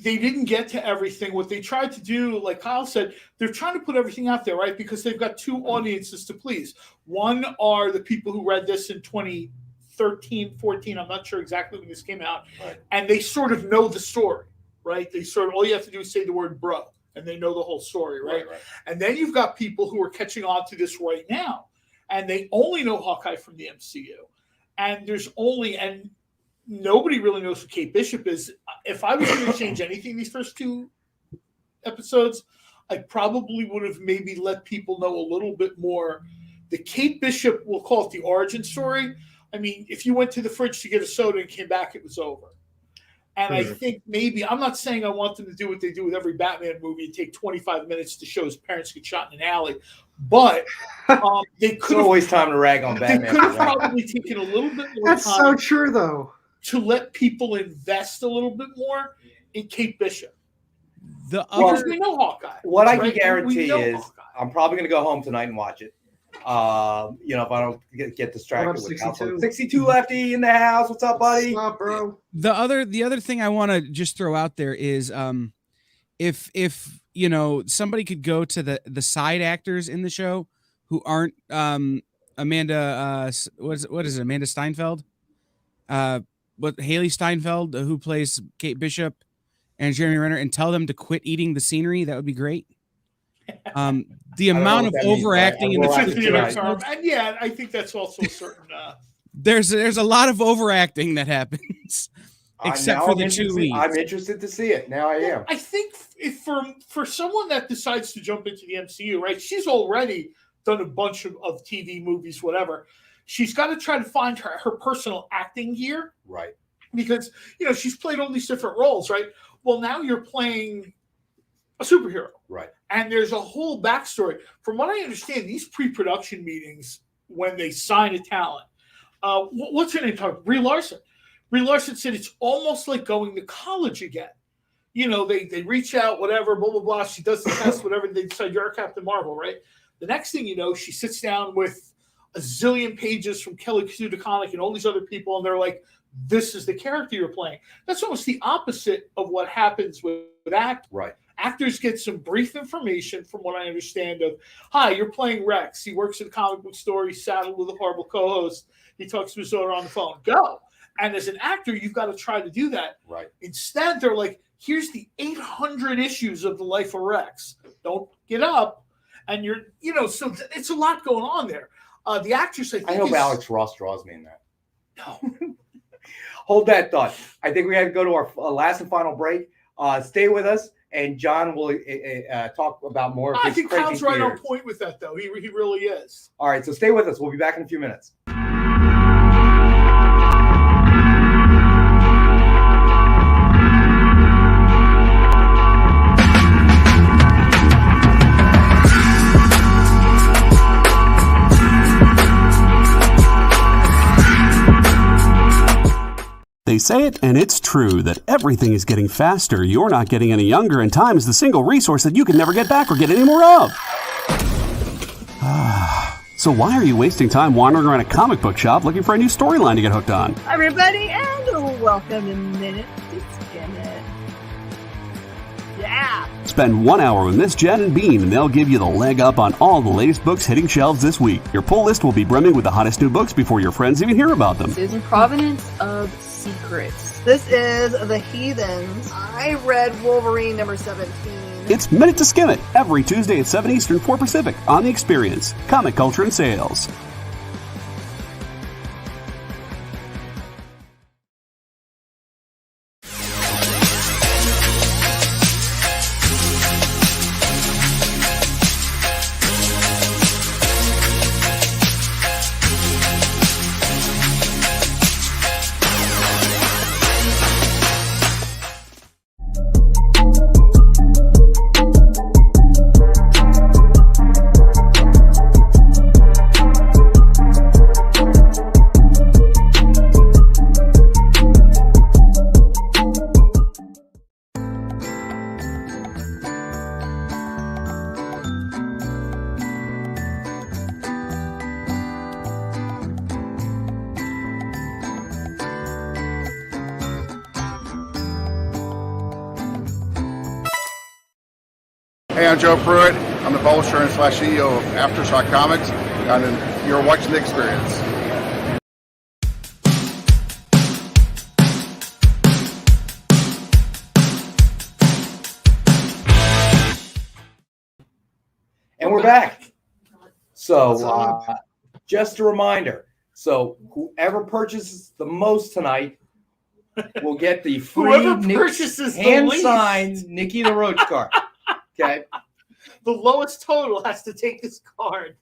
they didn't get to everything. What they tried to do, like Kyle said, they're trying to put everything out there, right? Because they've got 2 audiences to please. One are the people who read this in 2013, 14. I'm not sure exactly when this came out. Right. And they sort of know the story, right? They sort of, all you have to do is say the word bro, and they know the whole story, right? And then you've got people who are catching on to this right now, and they only know Hawkeye from the MCU. And and nobody really knows who Kate Bishop is. If I was going to change anything these first 2 episodes, I probably would have maybe let people know a little bit more. The Kate Bishop, we'll call it the origin story. I mean, if you went to the fridge to get a soda and came back, it was over. And I think maybe, I'm not saying I want them to do what they do with every Batman movie and take 25 minutes to show his parents get shot in an alley. But they could have. always time to rag on Batman. They could have probably taken a little bit more That's time. so true, though. To let people invest a little bit more in Kate Bishop. Because we know Hawkeye. What I can guarantee is Hawkeye. I'm probably going to go home tonight and watch it. If I don't get distracted with 62? 62 Lefty in the house. What's up, buddy? What's up, bro? The other thing I want to just throw out there is if somebody could go to the side actors in the show who aren't Amanda what is it, Amanda Steinfeld, but Haley Steinfeld, who plays Kate Bishop, and Jeremy Renner, and tell them to quit eating the scenery, that would be great. The amount of overacting in the and yeah, I think that's also a certain there's a lot of overacting that happens. Except for the two leads. I'm interested to see it. Now I am. I think if for someone that decides to jump into the MCU, right? She's already done a bunch of TV, movies, whatever. She's got to try to find her personal acting gear. Right. Because, she's played all these different roles, right? Well, now you're playing a superhero. Right. And there's a whole backstory. From what I understand, these pre-production meetings, when they sign a talent, what's her name? Brie Larson. Brie Larson said it's almost like going to college again. They reach out, whatever, blah, blah, blah. She does the test, whatever. They decide you're Captain Marvel, right? The next thing you know, she sits down with a zillion pages from Kelly Sue DeConnick and all these other people, and they're like, this is the character you're playing. That's almost the opposite of what happens with actors. Right. Actors get some brief information, from what I understand, of, hi, you're playing Rex. He works at a comic book store. He's saddled with a horrible co-host. He talks to his daughter on the phone. Go. And as an actor, you've got to try to do that. Right. Instead, they're like, here's the 800 issues of the life of Rex. Don't get up. And so it's a lot going on there. The actress, I hope Alex Ross draws me in that. No. Hold that thought. I think we have to go to our last and final break. Stay with us, and John will talk about more of his crazy crazy Kyle's right theories. on point with that, though. He really is. All right, so stay with us. We'll be back in a few minutes. They say it, and it's true, that everything is getting faster. You're not getting any younger, and time is the single resource that you can never get back or get any more of. So why are you wasting time wandering around a comic book shop looking for a new storyline to get hooked on? Hi, everybody, and welcome to Minute to Skin It. Yeah. Spend 1 hour with Miss Jen and Bean, and they'll give you the leg up on all the latest books hitting shelves this week. Your pull list will be brimming with the hottest new books before your friends even hear about them. Susan Provenance of Secrets. This is The Heathens. I read Wolverine number 17. It's Minute to Skim It, every Tuesday at 7 Eastern, 4 Pacific, on The Experience, Comic Culture and Sales. Hey, I'm Joe Pruitt. I'm the publisher and /CEO of Aftershock Comics, and you're watching The Experience. And we're back. So just a reminder. So whoever purchases the most tonight will get the free hand-signed Nikki the Roach card. Okay. The lowest total has to take this card.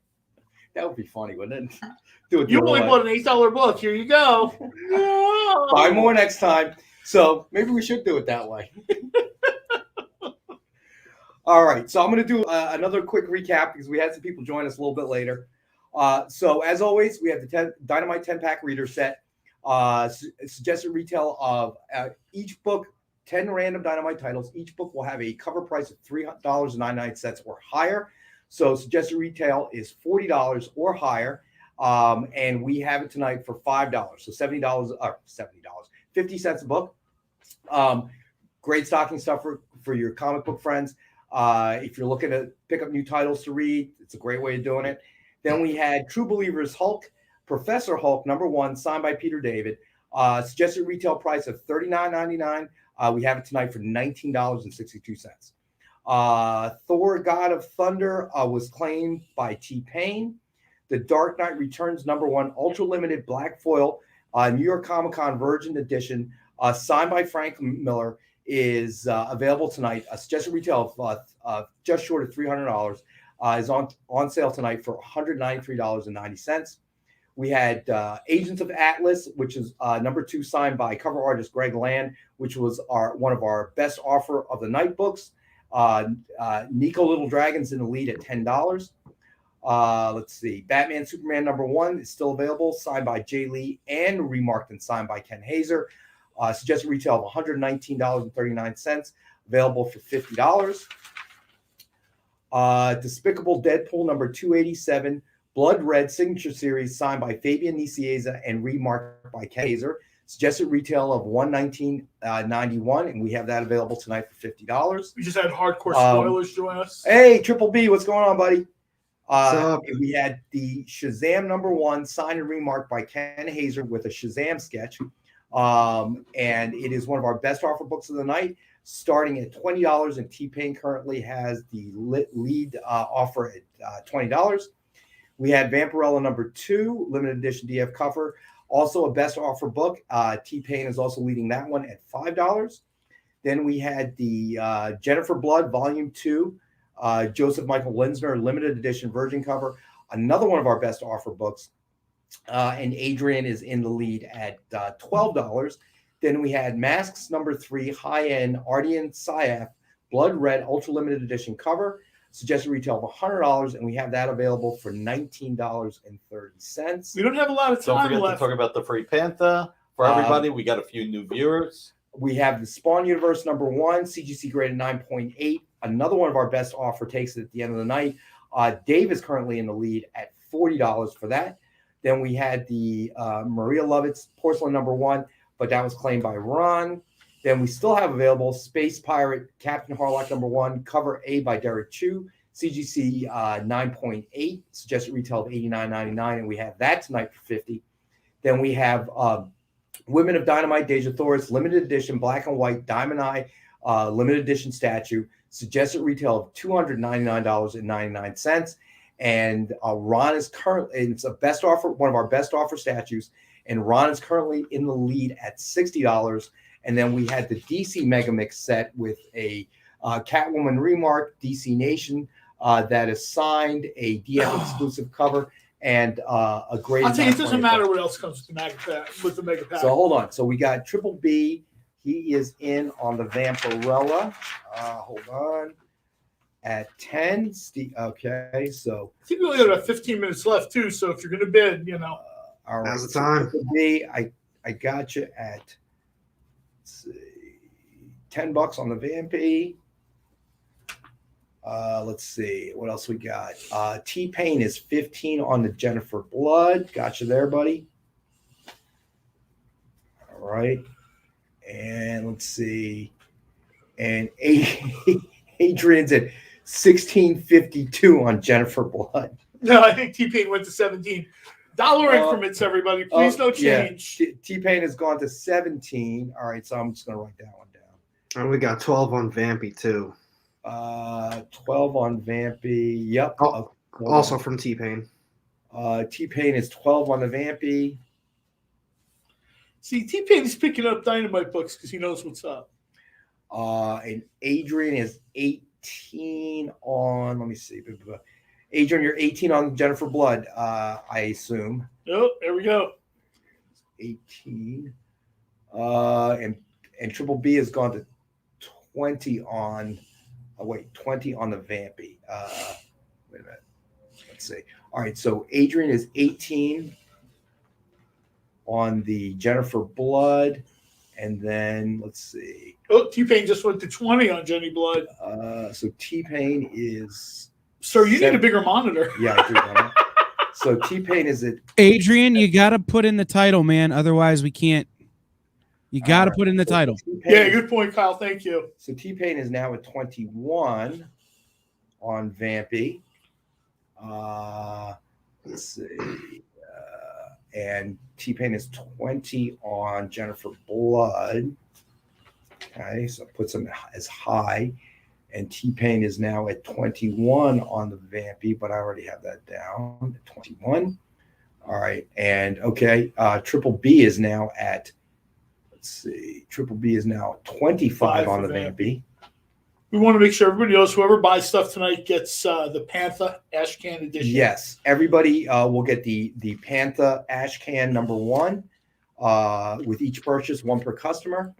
That would be funny, wouldn't it? Do it. You only bought an $8 book. Here you go. No. Buy more next time. So maybe we should do it that way. All right. So I'm going to do another quick recap because we had some people join us a little bit later. So as always, we have the Dynamite 10-pack reader set. Suggested retail of each book, 10 random Dynamite titles. Each book will have a cover price of $3.99 or higher. So suggested retail is $40 or higher. And we have it tonight for $5. So $70 or $70, 50 cents a book. Great stocking stuffer for your comic book friends. If you're looking to pick up new titles to read, it's a great way of doing it. Then we had True Believers Hulk, Professor Hulk #1, signed by Peter David. Suggested retail price of $39.99. We have it tonight for $19.62. Thor, God of Thunder was claimed by T-Pain. The Dark Knight Returns #1, ultra limited black foil, New York Comic Con Virgin Edition, signed by Frank Miller, is available tonight. A suggested retail of just short of $300 is on sale tonight for $193.90. We had Agents of Atlas, which is #2, signed by cover artist Greg Land, which was one of our best offer of the night books. Nico Little Dragons in the lead at $10. Let's see. Batman Superman #1 is still available, signed by Jay Lee and remarked and signed by Ken Hazer. Suggested retail of $119.39, available for $50. Despicable Deadpool #287, Blood Red Signature Series, signed by Fabian Nicieza and remarked by Ken Hazer. Suggested retail of $119.91, and we have that available tonight for $50. We just had hardcore spoilers join us. Hey, Triple B, what's going on, buddy? We had the Shazam #1, signed and remarked by Ken Hazer with a Shazam sketch. And it is one of our best offer books of the night, starting at $20, and T-Pain currently has the lead offer at $20. We had Vampirella #2, limited edition DF cover, also a best offer book. T-Pain is also leading that one at $5. Then we had the Jennifer Blood Volume 2, Joseph Michael Linsner, limited edition virgin cover, another one of our best offer books. And Adrian is in the lead at $12. Then we had Masks #3, high-end Ardian Syaf, Blood Red, ultra limited edition cover, suggested retail of $100, and we have that available for $19.30. We don't have a lot of time Don't forget left. to talk about the free Panther for everybody. We got a few new viewers. We have the Spawn Universe #1, CGC graded 9.8. Another one of our best offer takes it at the end of the night. Dave is currently in the lead at $40 for that. Then we had the Maria Lovitz Porcelain #1, but that was claimed by Ron. Then we still have available Space Pirate Captain Harlock #1, cover A by Derek Chu, CGC 9.8, suggested retail of $89.99, and we have that tonight for $50. Then we have Women of Dynamite, Deja Thoris, limited edition black and white Diamond Eye, limited edition statue, suggested retail of $299.99. And Ron is currently, it's a best offer, one of our best offer statues, and Ron is currently in the lead at $60. And then we had the DC Megamix set with a Catwoman remark, DC Nation, that is signed, a DF exclusive cover, and a great. I'll tell you, it doesn't matter what else comes with the Mega Pack. So hold on. So we got Triple B. He is in on the Vampirella. Hold on. At 10. Okay, so I think we only have about 15 minutes left too. So if you're going to bid, you know, all right. Now's the time. So I got you at, let's see, $10 on the Vampy. Let's see what else we got. T-Pain is 15 on the Jennifer Blood. Got you there, buddy. All right, and let's see, and Adrian's at 16.52 on Jennifer Blood. No, I think T-Pain went to 17. Dollar increments, everybody. Please no change. Yeah. T-Pain has gone to 17. All right, so I'm just going to write that one down. And we got 12 on Vampy, too. 12 on Vampy. Yep. Also from T-Pain. T-Pain is 12 on the Vampy. See, T-Pain is picking up Dynamite books because he knows what's up. And Adrian is 18 on, let me see. Adrian, you're 18 on Jennifer Blood, I assume. Oh, there we go. 18. And Triple B has gone to 20 on, 20 on the Vampy. Wait a minute. Let's see. All right, so Adrian is 18 on the Jennifer Blood. And then let's see. Oh, T-Pain just went to 20 on Jenny Blood. So T-Pain is Sir, you need a bigger monitor. Yeah, I do. Right? So T-Pain is at Adrian, you got to put in the title, man. Otherwise, we can't. You got to put in the title. Yeah, good point, Kyle. Thank you. So T-Pain is now at 21 on Vampy. Let's see. And T-Pain is 20 on Jennifer Blood. Okay, so it puts him as high. And T-Pain is now at 21 on the Vampy, but I already have that down at 21. All right. And okay, Triple B is now at, let's see, Triple B is now at 25 on the Vampy. We want to make sure everybody knows whoever buys stuff tonight gets the Panther Ash Can edition. Yes, everybody will get the Panther Ash Can #1 with each purchase, one per customer.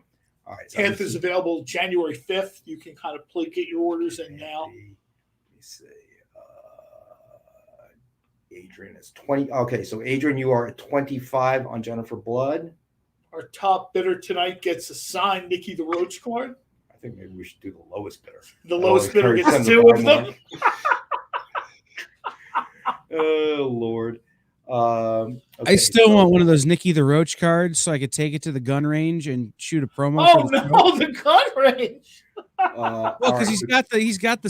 All right. So Panther's available January 5th. You can kind of get your orders in now. Let me see. Adrian is 20. Okay, so Adrian, you are at 25 on Jennifer Blood. Our top bidder tonight gets a signed Nikki the Roach card. I think maybe we should do the lowest bidder. The lowest bidder gets 2 of them. Oh, Lord. Okay, I still want one of those Nikki the Roach cards so I could take it to the gun range and shoot a promo. Oh no, the gun range. Well, because he's got the sight. He's got the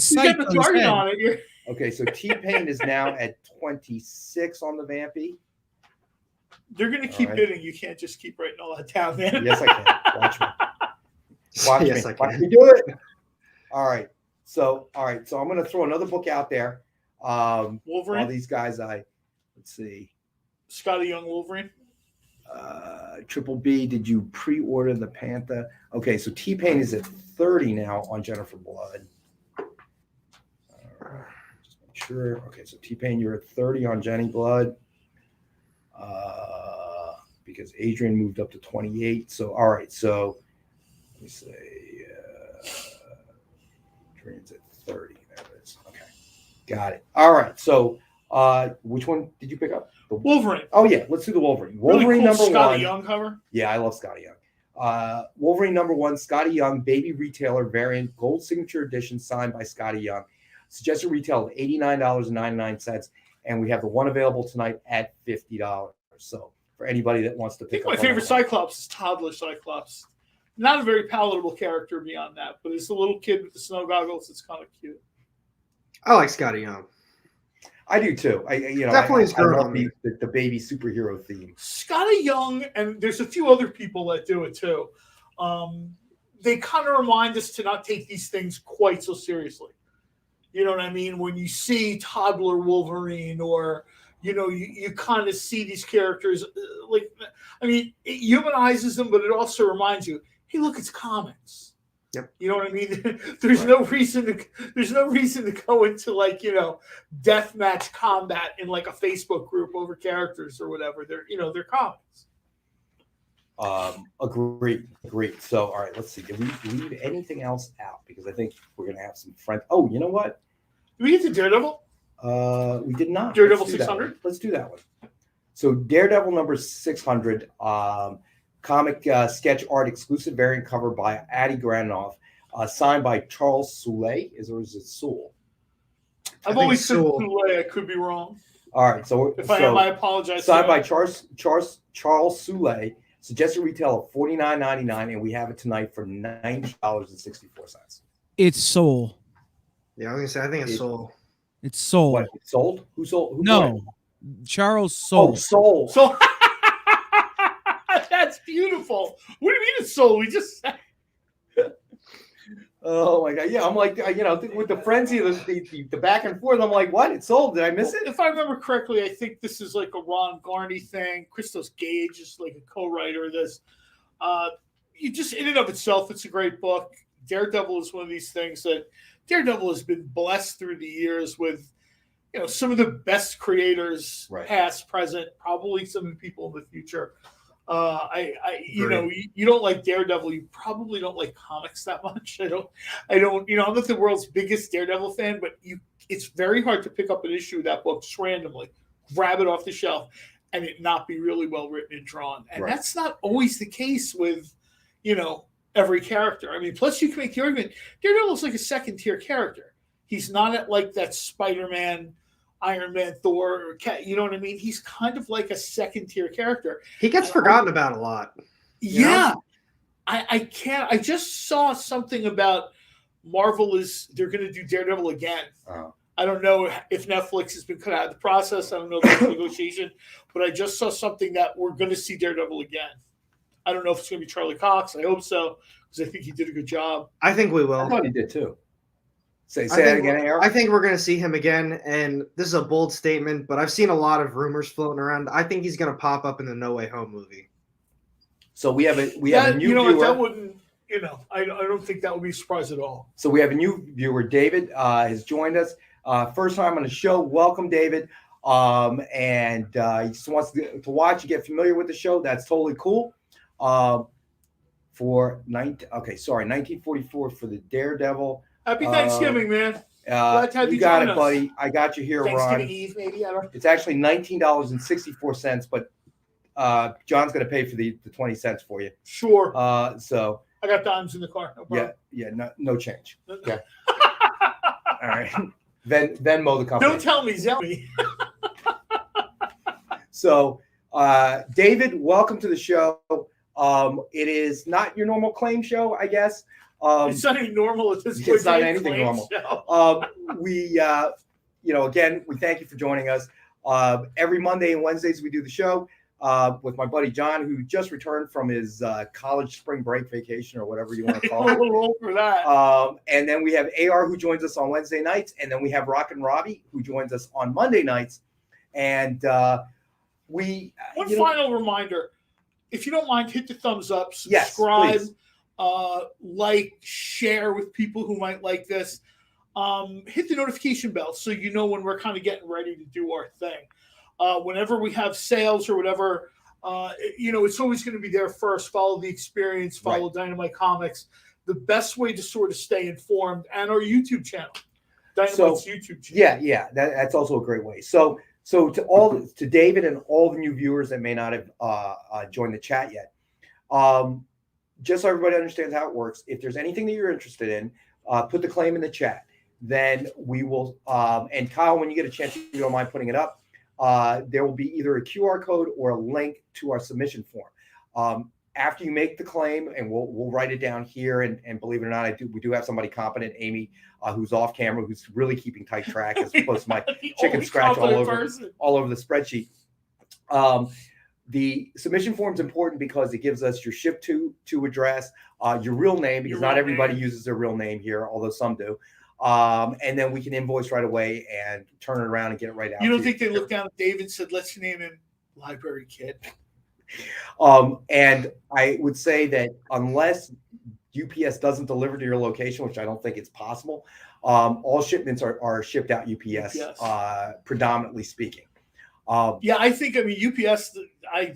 target on it. Okay, so T-Pain is now at 26 on the Vampy. They're gonna keep bidding. You can't just keep writing all that down, man. Yes, I can. Watch me. Watch Yes, me. I can. Watch me do it. All right. So I'm gonna throw another book out there. Wolverine. All these guys, let's see. Scotty Young Wolverine. Triple B, did you pre-order the Panther? Okay, so T-Pain is at 30 now on Jennifer Blood. Just make sure. Okay, so T-Pain, you're at 30 on Jenny Blood. Because Adrian moved up to 28. So, all right, so let me say Adrian's at 30. There it is. Okay, got it. All right, so which one did you pick up? The Wolverine. Oh yeah, let's do the Wolverine. Wolverine really cool number Scotty 1. Young cover. Yeah, I love Scotty Young. Wolverine number 1, Scotty Young, baby retailer variant, gold signature edition, signed by Scotty Young. Suggested retail of $89.99, and we have the one available tonight at $50. So for anybody that wants to pick up, my favorite Cyclops is Toddler Cyclops. Not a very palatable character beyond that, but it's a little kid with the snow goggles. It's kind of cute. I like Scotty Young. I do too. Definitely is good on me. The baby superhero theme. Scotty Young, and there's a few other people that do it too. They kind of remind us to not take these things quite so seriously. You know what I mean? When you see Toddler Wolverine, or you kind of see these characters it humanizes them, but it also reminds you, hey, look, it's comics. Yep. You know what I mean? There's no reason to go into deathmatch combat in a Facebook group over characters or whatever. They're comics. Agreed. So all right, let's see. Did we leave anything else out? Because I think we're gonna have some friends. Oh, you know what? Did we get to Daredevil? We did not. Daredevil 600. Let's do that one. So Daredevil number 600. Comic sketch art exclusive variant cover by Adi Granov, signed by Charles Soule. Is it Soule? I've always said Soule. I could be wrong. All right, so if I am, I apologize. Signed by Charles Soule. Suggested retail of $49.99, and we have it tonight for $90.64. It's Soul. Yeah, I was gonna say I think it's Soul. It's Soul. What? It's sold? Who sold? No, Charles Soule. Oh, Soul. So that's beautiful. What do you mean it's sold? We just said. Oh my god! Yeah, I'm like, with the frenzy, the back and forth. I'm like, what? It's sold. Did I miss it? If I remember correctly, I think this is a Ron Garney thing. Christos Gage is a co-writer of this. You just in and of itself, it's a great book. Daredevil is one of these things that Daredevil has been blessed through the years with, some of the best creators, past, present, probably some of the people in the future. You don't like Daredevil, you probably don't like comics that much. I don't, I'm not the world's biggest Daredevil fan, but it's very hard to pick up an issue of that book just randomly, grab it off the shelf, and it not be really well written and drawn. And that's not always the case with, every character. I mean, plus you can make the argument, Daredevil is like a second tier character. He's not at like that Spider-Man, Iron Man, Thor, or Cat. You know what I mean? He's kind of like a second-tier character. He gets forgotten about a lot. Yeah. I can't. I just saw something about Marvel they're going to do Daredevil again. I don't know if Netflix has been cut out of the process. I don't know if there's negotiation, but I just saw something that we're going to see Daredevil again. I don't know if it's going to be Charlie Cox. I hope so, because I think he did a good job. I think we will. I thought he did too. Say that again, Aaron. I think we're going to see him again, and this is a bold statement, but I've seen a lot of rumors floating around. I think he's going to pop up in the No Way Home movie. So we have a new viewer. That wouldn't. I don't think that would be a surprise at all. So we have a new viewer. David has joined us. First time on the show. Welcome, David. And he just wants to watch and get familiar with the show. That's totally cool. For 1944 for the Daredevil. Happy Thanksgiving, man. You got it, buddy. I got you here, Thanksgiving Ron. Eve, maybe. I don't. It's actually $19.64, but John's going to pay for the 20 cents for you. Sure. So I got dimes in the car. No problem. no change. Okay. All right. Venmo the company. Don't tell me, Zell me. So, David, welcome to the show. It is not your normal claim show, I guess. It's not any normal at this point. It's not anything normal. Again, we thank you for joining us. Every Monday and Wednesdays we do the show with my buddy John, who just returned from his college spring break vacation or whatever you want to call it. For that. And then we have AR, who joins us on Wednesday nights, and then we have Rockin' Robbie, who joins us on Monday nights. And final reminder: if you don't mind, hit the thumbs up, subscribe, like, share with people who might like this. Hit the notification bell so you know when we're kind of getting ready to do our thing. Whenever we have sales or whatever, it's always going to be there first. Follow the experience, follow Dynamite Comics. The best way to sort of stay informed, and our YouTube channel, Dynamite's YouTube channel. Yeah, that's also a great way. So to David and all the new viewers that may not have joined the chat yet, just so everybody understands how it works. If there's anything that you're interested in, put the claim in the chat. Then we will. And Kyle, when you get a chance, if you don't mind putting it up, there will be either a QR code or a link to our submission form. After you make the claim, and we'll write it down here. And believe it or not, we do have somebody competent, Amy, who's off camera, who's really keeping tight track as opposed to my chicken scratch all over the spreadsheet. The submission form is important because it gives us your ship to address, your real name, because not everybody uses their real name here, although some do. And then we can invoice right away and turn it around and get it right out. You don't think they looked down at David and said, "Let's name him Library Kid"? And I would say that unless UPS doesn't deliver to your location, which I don't think it's possible, all shipments are shipped out UPS. Predominantly speaking. I think UPS. I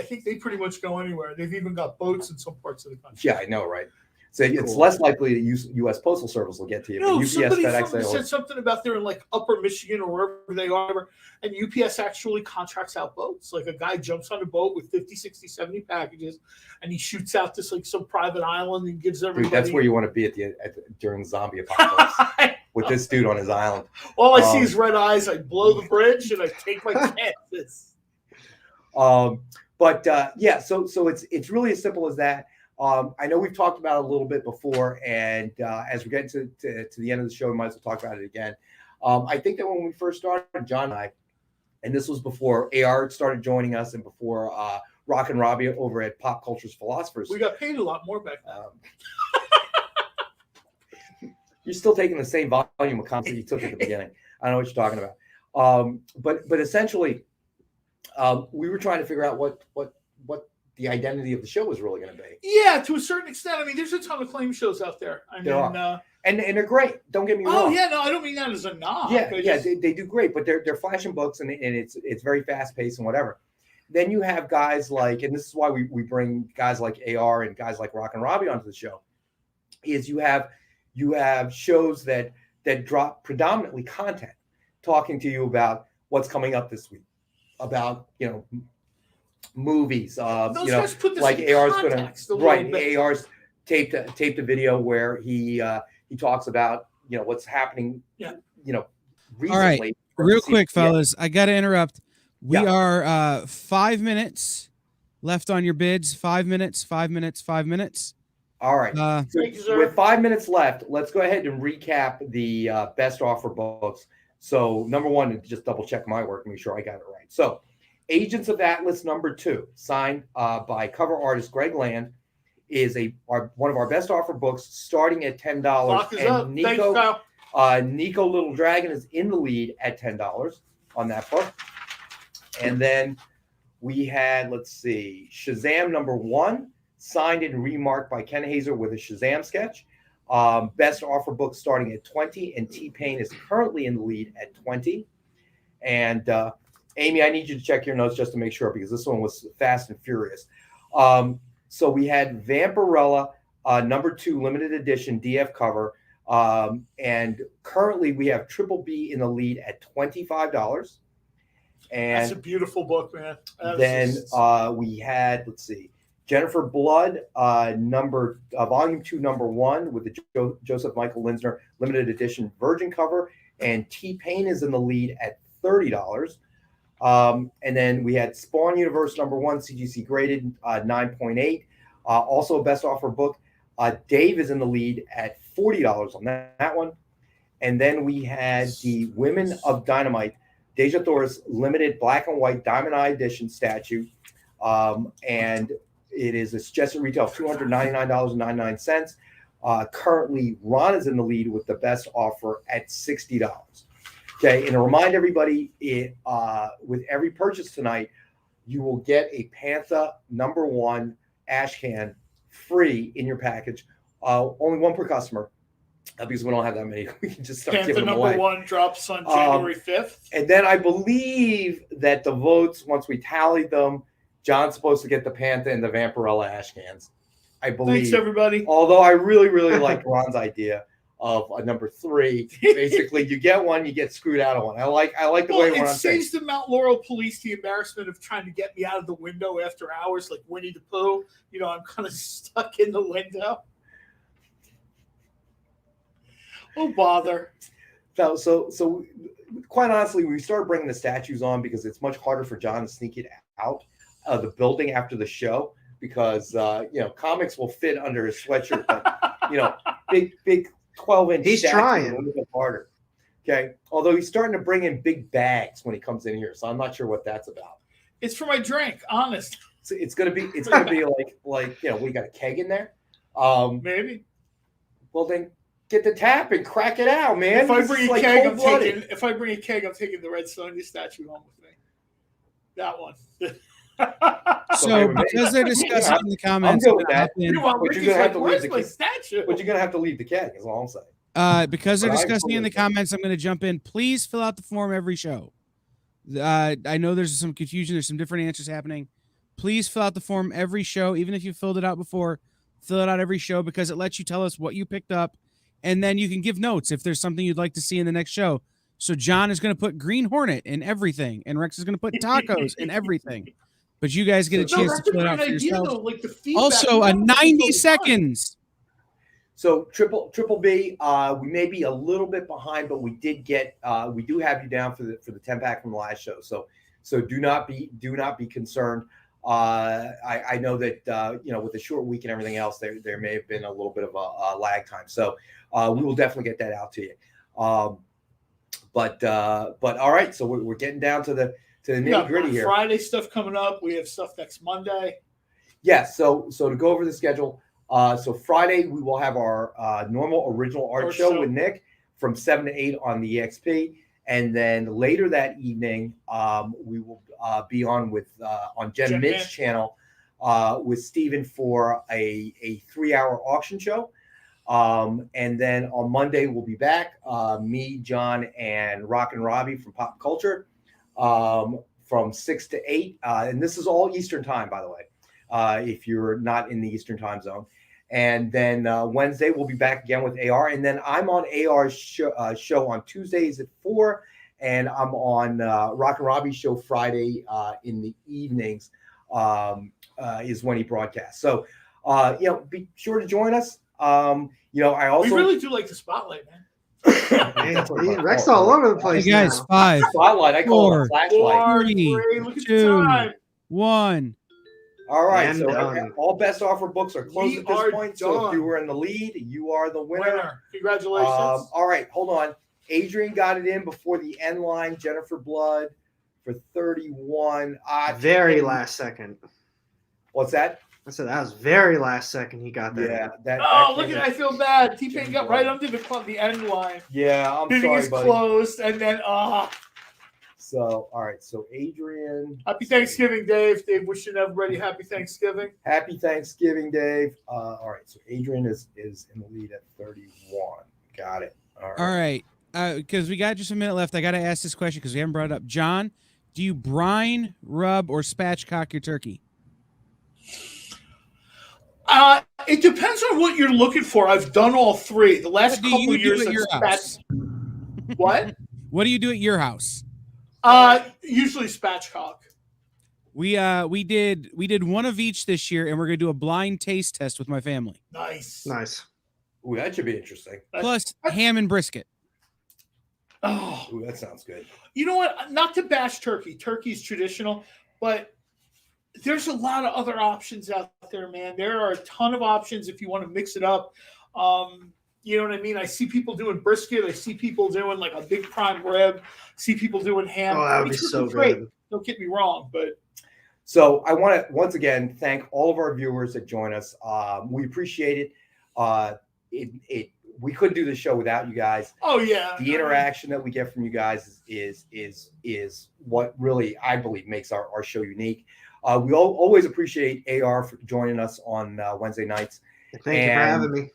think they pretty much go anywhere. They've even got boats in some parts of the country. Yeah, I know, right? So it's less likely that U.S. Postal Service will get to you. No, UPS, somebody FedEx, said something about they're in like Upper Michigan or wherever they are, and UPS actually contracts out boats. Like a guy jumps on a boat with 50, 60, 70 packages, and he shoots out this like some private island and gives everybody. Dude, that's where you want to be during the zombie apocalypse with this dude on his island. All I see is red eyes. I blow the bridge and I take my chances. So it's really as simple as that. I know we've talked about it a little bit before, and as we get to the end of the show, we might as well talk about it again. I think that when we first started, John and I, and this was before AR started joining us and before Rockin' Robbie over at Pop Culture's Philosophers. We got paid a lot more back then. You're still taking the same volume of content you took at the beginning. I don't know what you're talking about. But essentially, we were trying to figure out what the identity of the show was really going to be. Yeah, to a certain extent. I mean, there's a ton of claim shows out there. There are. And they're great. Don't get me wrong. Oh yeah, no, I don't mean that as a knock. They do great, but they're flashing books and it's very fast paced and whatever. Then you have guys like, and this is why we bring guys like AR and guys like Rockin' Robbie onto the show, is you have shows that drop predominantly content, talking to you about what's coming up this week, about movies. Those guys put this like in AR's context AR's taped a video where he talks about what's happening. Yeah. Recently. All right, real quick, fellas, I got to interrupt. We are 5 minutes left on your bids. 5 minutes, 5 minutes, 5 minutes. All right. So with 5 minutes left, let's go ahead and recap the best offer books. So number one, just double check my work, make sure I got it right. So Agents of Atlas number 2, signed by cover artist Greg Land, is one of our best offer books, starting at $10. Lock is up. Nico, Thanks, pal. Nico Little Dragon is in the lead at $10 on that book. And then we had, Shazam number 1, signed and remarked by Ken Hazer with a Shazam sketch. Best offer book starting at $20, and T-Pain is currently in the lead at $20. And Amy, I need you to check your notes just to make sure, because this one was fast and furious. So we had Vampirella number 2 limited edition DF cover. And currently we have Triple B in the lead at $25. And that's a beautiful book, man. We had, Jennifer Blood, volume 2, number 1, with the Joseph Michael Linsner limited edition virgin cover, and T-Pain is in the lead at $30. And then we had Spawn Universe number 1, CGC graded 9.8, also a best offer book. Dave is in the lead at $40 on that one. And then we had the Women of Dynamite, Deja Thor's limited black and white Diamond Eye edition statue, and it is a suggested retail of $299.99. Currently, Ron is in the lead with the best offer at $60. Okay, and to remind everybody, with every purchase tonight, you will get a Panther number 1 ash can free in your package. Only one per customer, because we don't have that many. We can just start Panther giving them number away. 1 drops on January 5th. And then I believe that the votes, once we tallied them, John's supposed to get the Panther and the Vampirella ash cans. I believe. Thanks, everybody. Although I really, really like Ron's idea of a number 3. Basically, you get one, you get screwed out of one. I like the way Ron it saying. saves the Mount Laurel police the embarrassment of trying to get me out of the window after hours, like Winnie the Pooh. I'm kind of stuck in the window. Oh, bother. So quite honestly, we started bringing the statues on because it's much harder for John to sneak it out of the building after the show, because comics will fit under his sweatshirt, but big 12-inch. He's trying a little bit harder. Okay, although he's starting to bring in big bags when he comes in here, so I'm not sure what that's about. It's for my drink, honest. So it's gonna be like we got a keg in there. Maybe. Well, then get the tap and crack it out, man. If I bring a keg, I'm taking the Red Sonja statue home with me. That one. So because they're discussing in the comments, I'm good with that. But you're gonna have to leave the keg, is all I'm saying. Because they're discussing in the comments, I'm going to jump in. Please fill out the form every show. I know there's some confusion. There's some different answers happening. Please fill out the form every show, even if you filled it out before. Fill it out every show, because it lets you tell us what you picked up, and then you can give notes if there's something you'd like to see in the next show. So John is going to put Green Hornet in everything, and Rex is going to put tacos in everything. But you guys get a chance to fill it out for yourself. Also, 90 seconds. So Triple B, we may be a little bit behind, but we do have you down for the 10-pack from the last show. So do not be concerned. I know that with the short week and everything else, there may have been a little bit of a lag time. So we will definitely get that out to you. But all right, so we're getting down to the nitty gritty here. Friday stuff coming up. We have stuff next Monday. Yes. So to go over the schedule. So Friday we will have our normal original art show with Nick from 7 to 8 on the EXP, and then later that evening we will be on Jen Mid's channel with Steven for a 3-hour auction show. And then on Monday we'll be back, me, John, and Rock and Robbie from Pop Culture from 6 to 8. And this is all Eastern time, by the way, if you're not in the Eastern time zone. And then Wednesday we'll be back again with AR. And then I'm on AR's show on Tuesdays at 4. And I'm on Rock and Robbie's show Friday in the evenings is when he broadcasts. So, be sure to join us. I also we really do like the spotlight, man. Rex all over the place. Hey guys, now. 5, Spotlight. I call it a 4, flashlight. 3, Look at the 2, time. 1. All right, And so done. all best offer books are closed We at this are point. So if done. you were in the lead, you are the winner. Congratulations. All right, hold on. Adrian got it in before the end line. Jennifer Blood for 31. Very last second. What's that? I said that was very last second he got that. Yeah. That Look at I feel bad. T-Pain got right under the end line. Yeah, I'm Bidding sorry, is buddy. closed, and then So, all right. So, Adrian. Happy Thanksgiving, Dave. Dave wishing everybody happy Thanksgiving. Happy Thanksgiving, Dave. All right. So, Adrian is in the lead at 31. Got it. All right. Because we got just a minute left. I got to ask this question because we haven't brought it up. John, do you brine, rub, or spatchcock your turkey? It depends on what you're looking for. I've done all three. The last What do couple you of years, do at your house? What? What do you do at your house? Usually spatchcock. We did one of each this year, and we're gonna do a blind taste test with my family. Nice. Ooh, that should be interesting. Plus ham and brisket. Oh, Ooh, that sounds good. you know what? Not to bash turkey. Turkey's traditional, but there's a lot of other options out there, man. There are a ton of options if you want to mix it up. You know what I mean? I see people doing brisket. I see people doing like a big prime rib. See people doing ham. Oh, that would be It's so great. good. Don't get me wrong, but So I want to once again thank all of our viewers that join us. We appreciate it. We couldn't do the show without you guys. oh yeah, The interaction that we get from you guys is what really I believe makes our show unique. We always appreciate AR for joining us on Wednesday nights. Thank you for having me.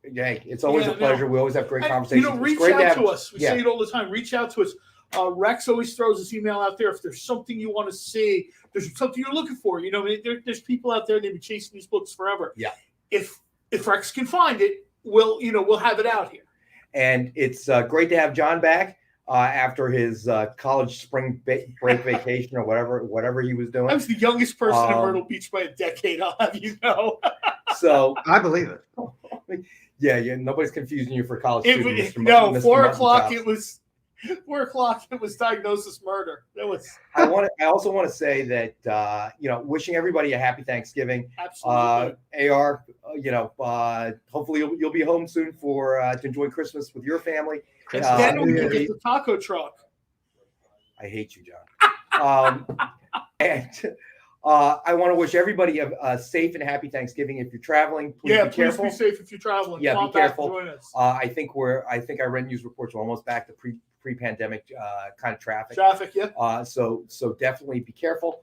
Yeah, it's always a pleasure. We always have great And, conversations. reach out to us. We say it all the time. Reach out to us. Rex always throws his email out there. If there's something you want to see, there's something you're looking for. You know, there's people out there, they've been chasing these books forever. Yeah. If Rex can find it, we'll have it out here. And it's great to have John back after his college spring break vacation or whatever he was doing. I was the youngest person in Myrtle Beach by a decade. I'll have you know. So I believe it. Yeah. Nobody's confusing you for college students. No, 4 o'clock. It was 4 o'clock. It was diagnosis murder. That was. I also want to say that wishing everybody a happy Thanksgiving. Absolutely. AR, hopefully you'll be home soon to enjoy Christmas with your family. Then we can get the taco truck. I hate you, John. And I want to wish everybody a safe and happy Thanksgiving. If you're traveling, please be careful. Please be safe if you're traveling. Yeah, Come be careful. Back and join us. I think I read news reports we're almost back to pre-pandemic kind of traffic. Traffic, yeah. So definitely be careful.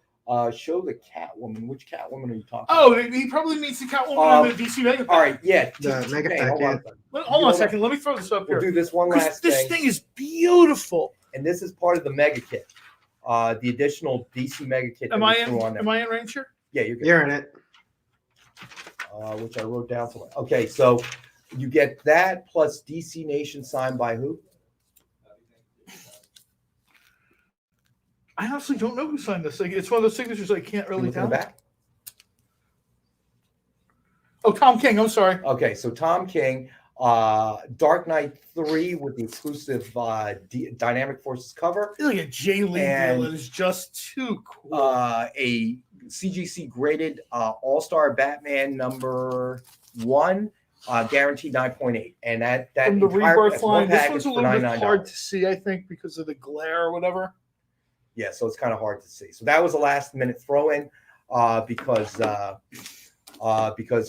Show the Catwoman. Which Catwoman are you talking? Oh, he probably means the Catwoman in the DC Mega Pack. All right, yeah. The Mega Pack, Hold on a second. Let me throw this up here. We'll do this one last thing. This thing is beautiful. And this is part of the Mega Kit. The additional DC Mega Kit. Am I in range here? Yeah, you're good. You're in it. Which I wrote down somewhere. Okay, so you get that plus DC Nation signed by who? I honestly don't know who signed this. It's one of those signatures I can't really tell. Back? Oh, Tom King. I'm sorry. Okay, so Tom King, Dark Knight 3 with the exclusive Dynamic Forces cover. Look at Jay Lee deal. It is just too cool. A CGC graded All-Star Batman number 1, guaranteed 9.8, and that from the Rebirth line. This one's a little bit $99. hard to see, I think, because of the glare or whatever. Yeah, so it's kind of hard to see. So that was a last-minute throw-in because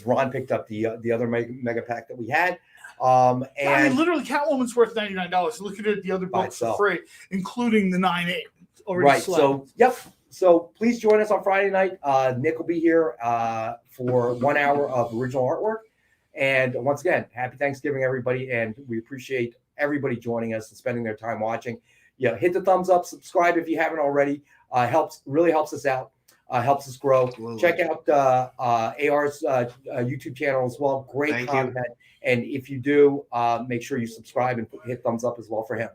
Ron picked up the other mega pack that we had. And I mean, literally, Catwoman's worth $99. Look at it, the other books for free, including the 9.8 already. Right. So, yep. So please join us on Friday night. Nick will be here for 1 hour of original artwork. And once again, happy Thanksgiving, everybody. And we appreciate everybody joining us and spending their time watching. Yeah, hit the thumbs up, subscribe if you haven't already. Really helps us out, helps us grow. Absolutely. Check out AR's YouTube channel as well. Great content. And if you do, make sure you subscribe and hit thumbs up as well for him.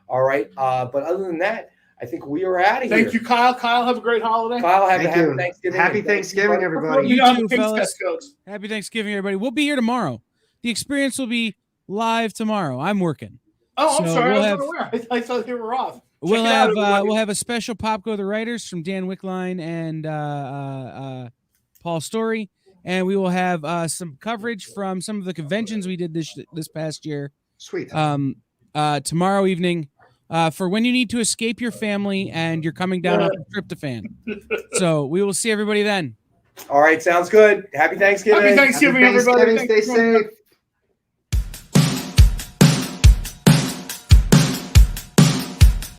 All right. But other than that, I think we are out of here. Thank you, Kyle. Kyle, have a great holiday. Kyle, have a happy Thanksgiving. Happy Thanksgiving, everybody. You too, fellas. Happy Thanksgiving, everybody. We'll be here tomorrow. The experience will be live tomorrow. I'm working. Oh, I'm So sorry. we'll I have- was unaware. I thought they were off. We'll Check it out, have everybody. we'll have a special Pop Go the Writers from Dan Wickline and Paul Story, and we will have some coverage from some of the conventions we did this past year. Sweet. Tomorrow evening, for when you need to escape your family and you're coming down off tryptophan. So we will see everybody then. All right, sounds good. Happy Thanksgiving. Happy Thanksgiving, Happy everybody. Thanksgiving. Thanks Stay for joining us. safe.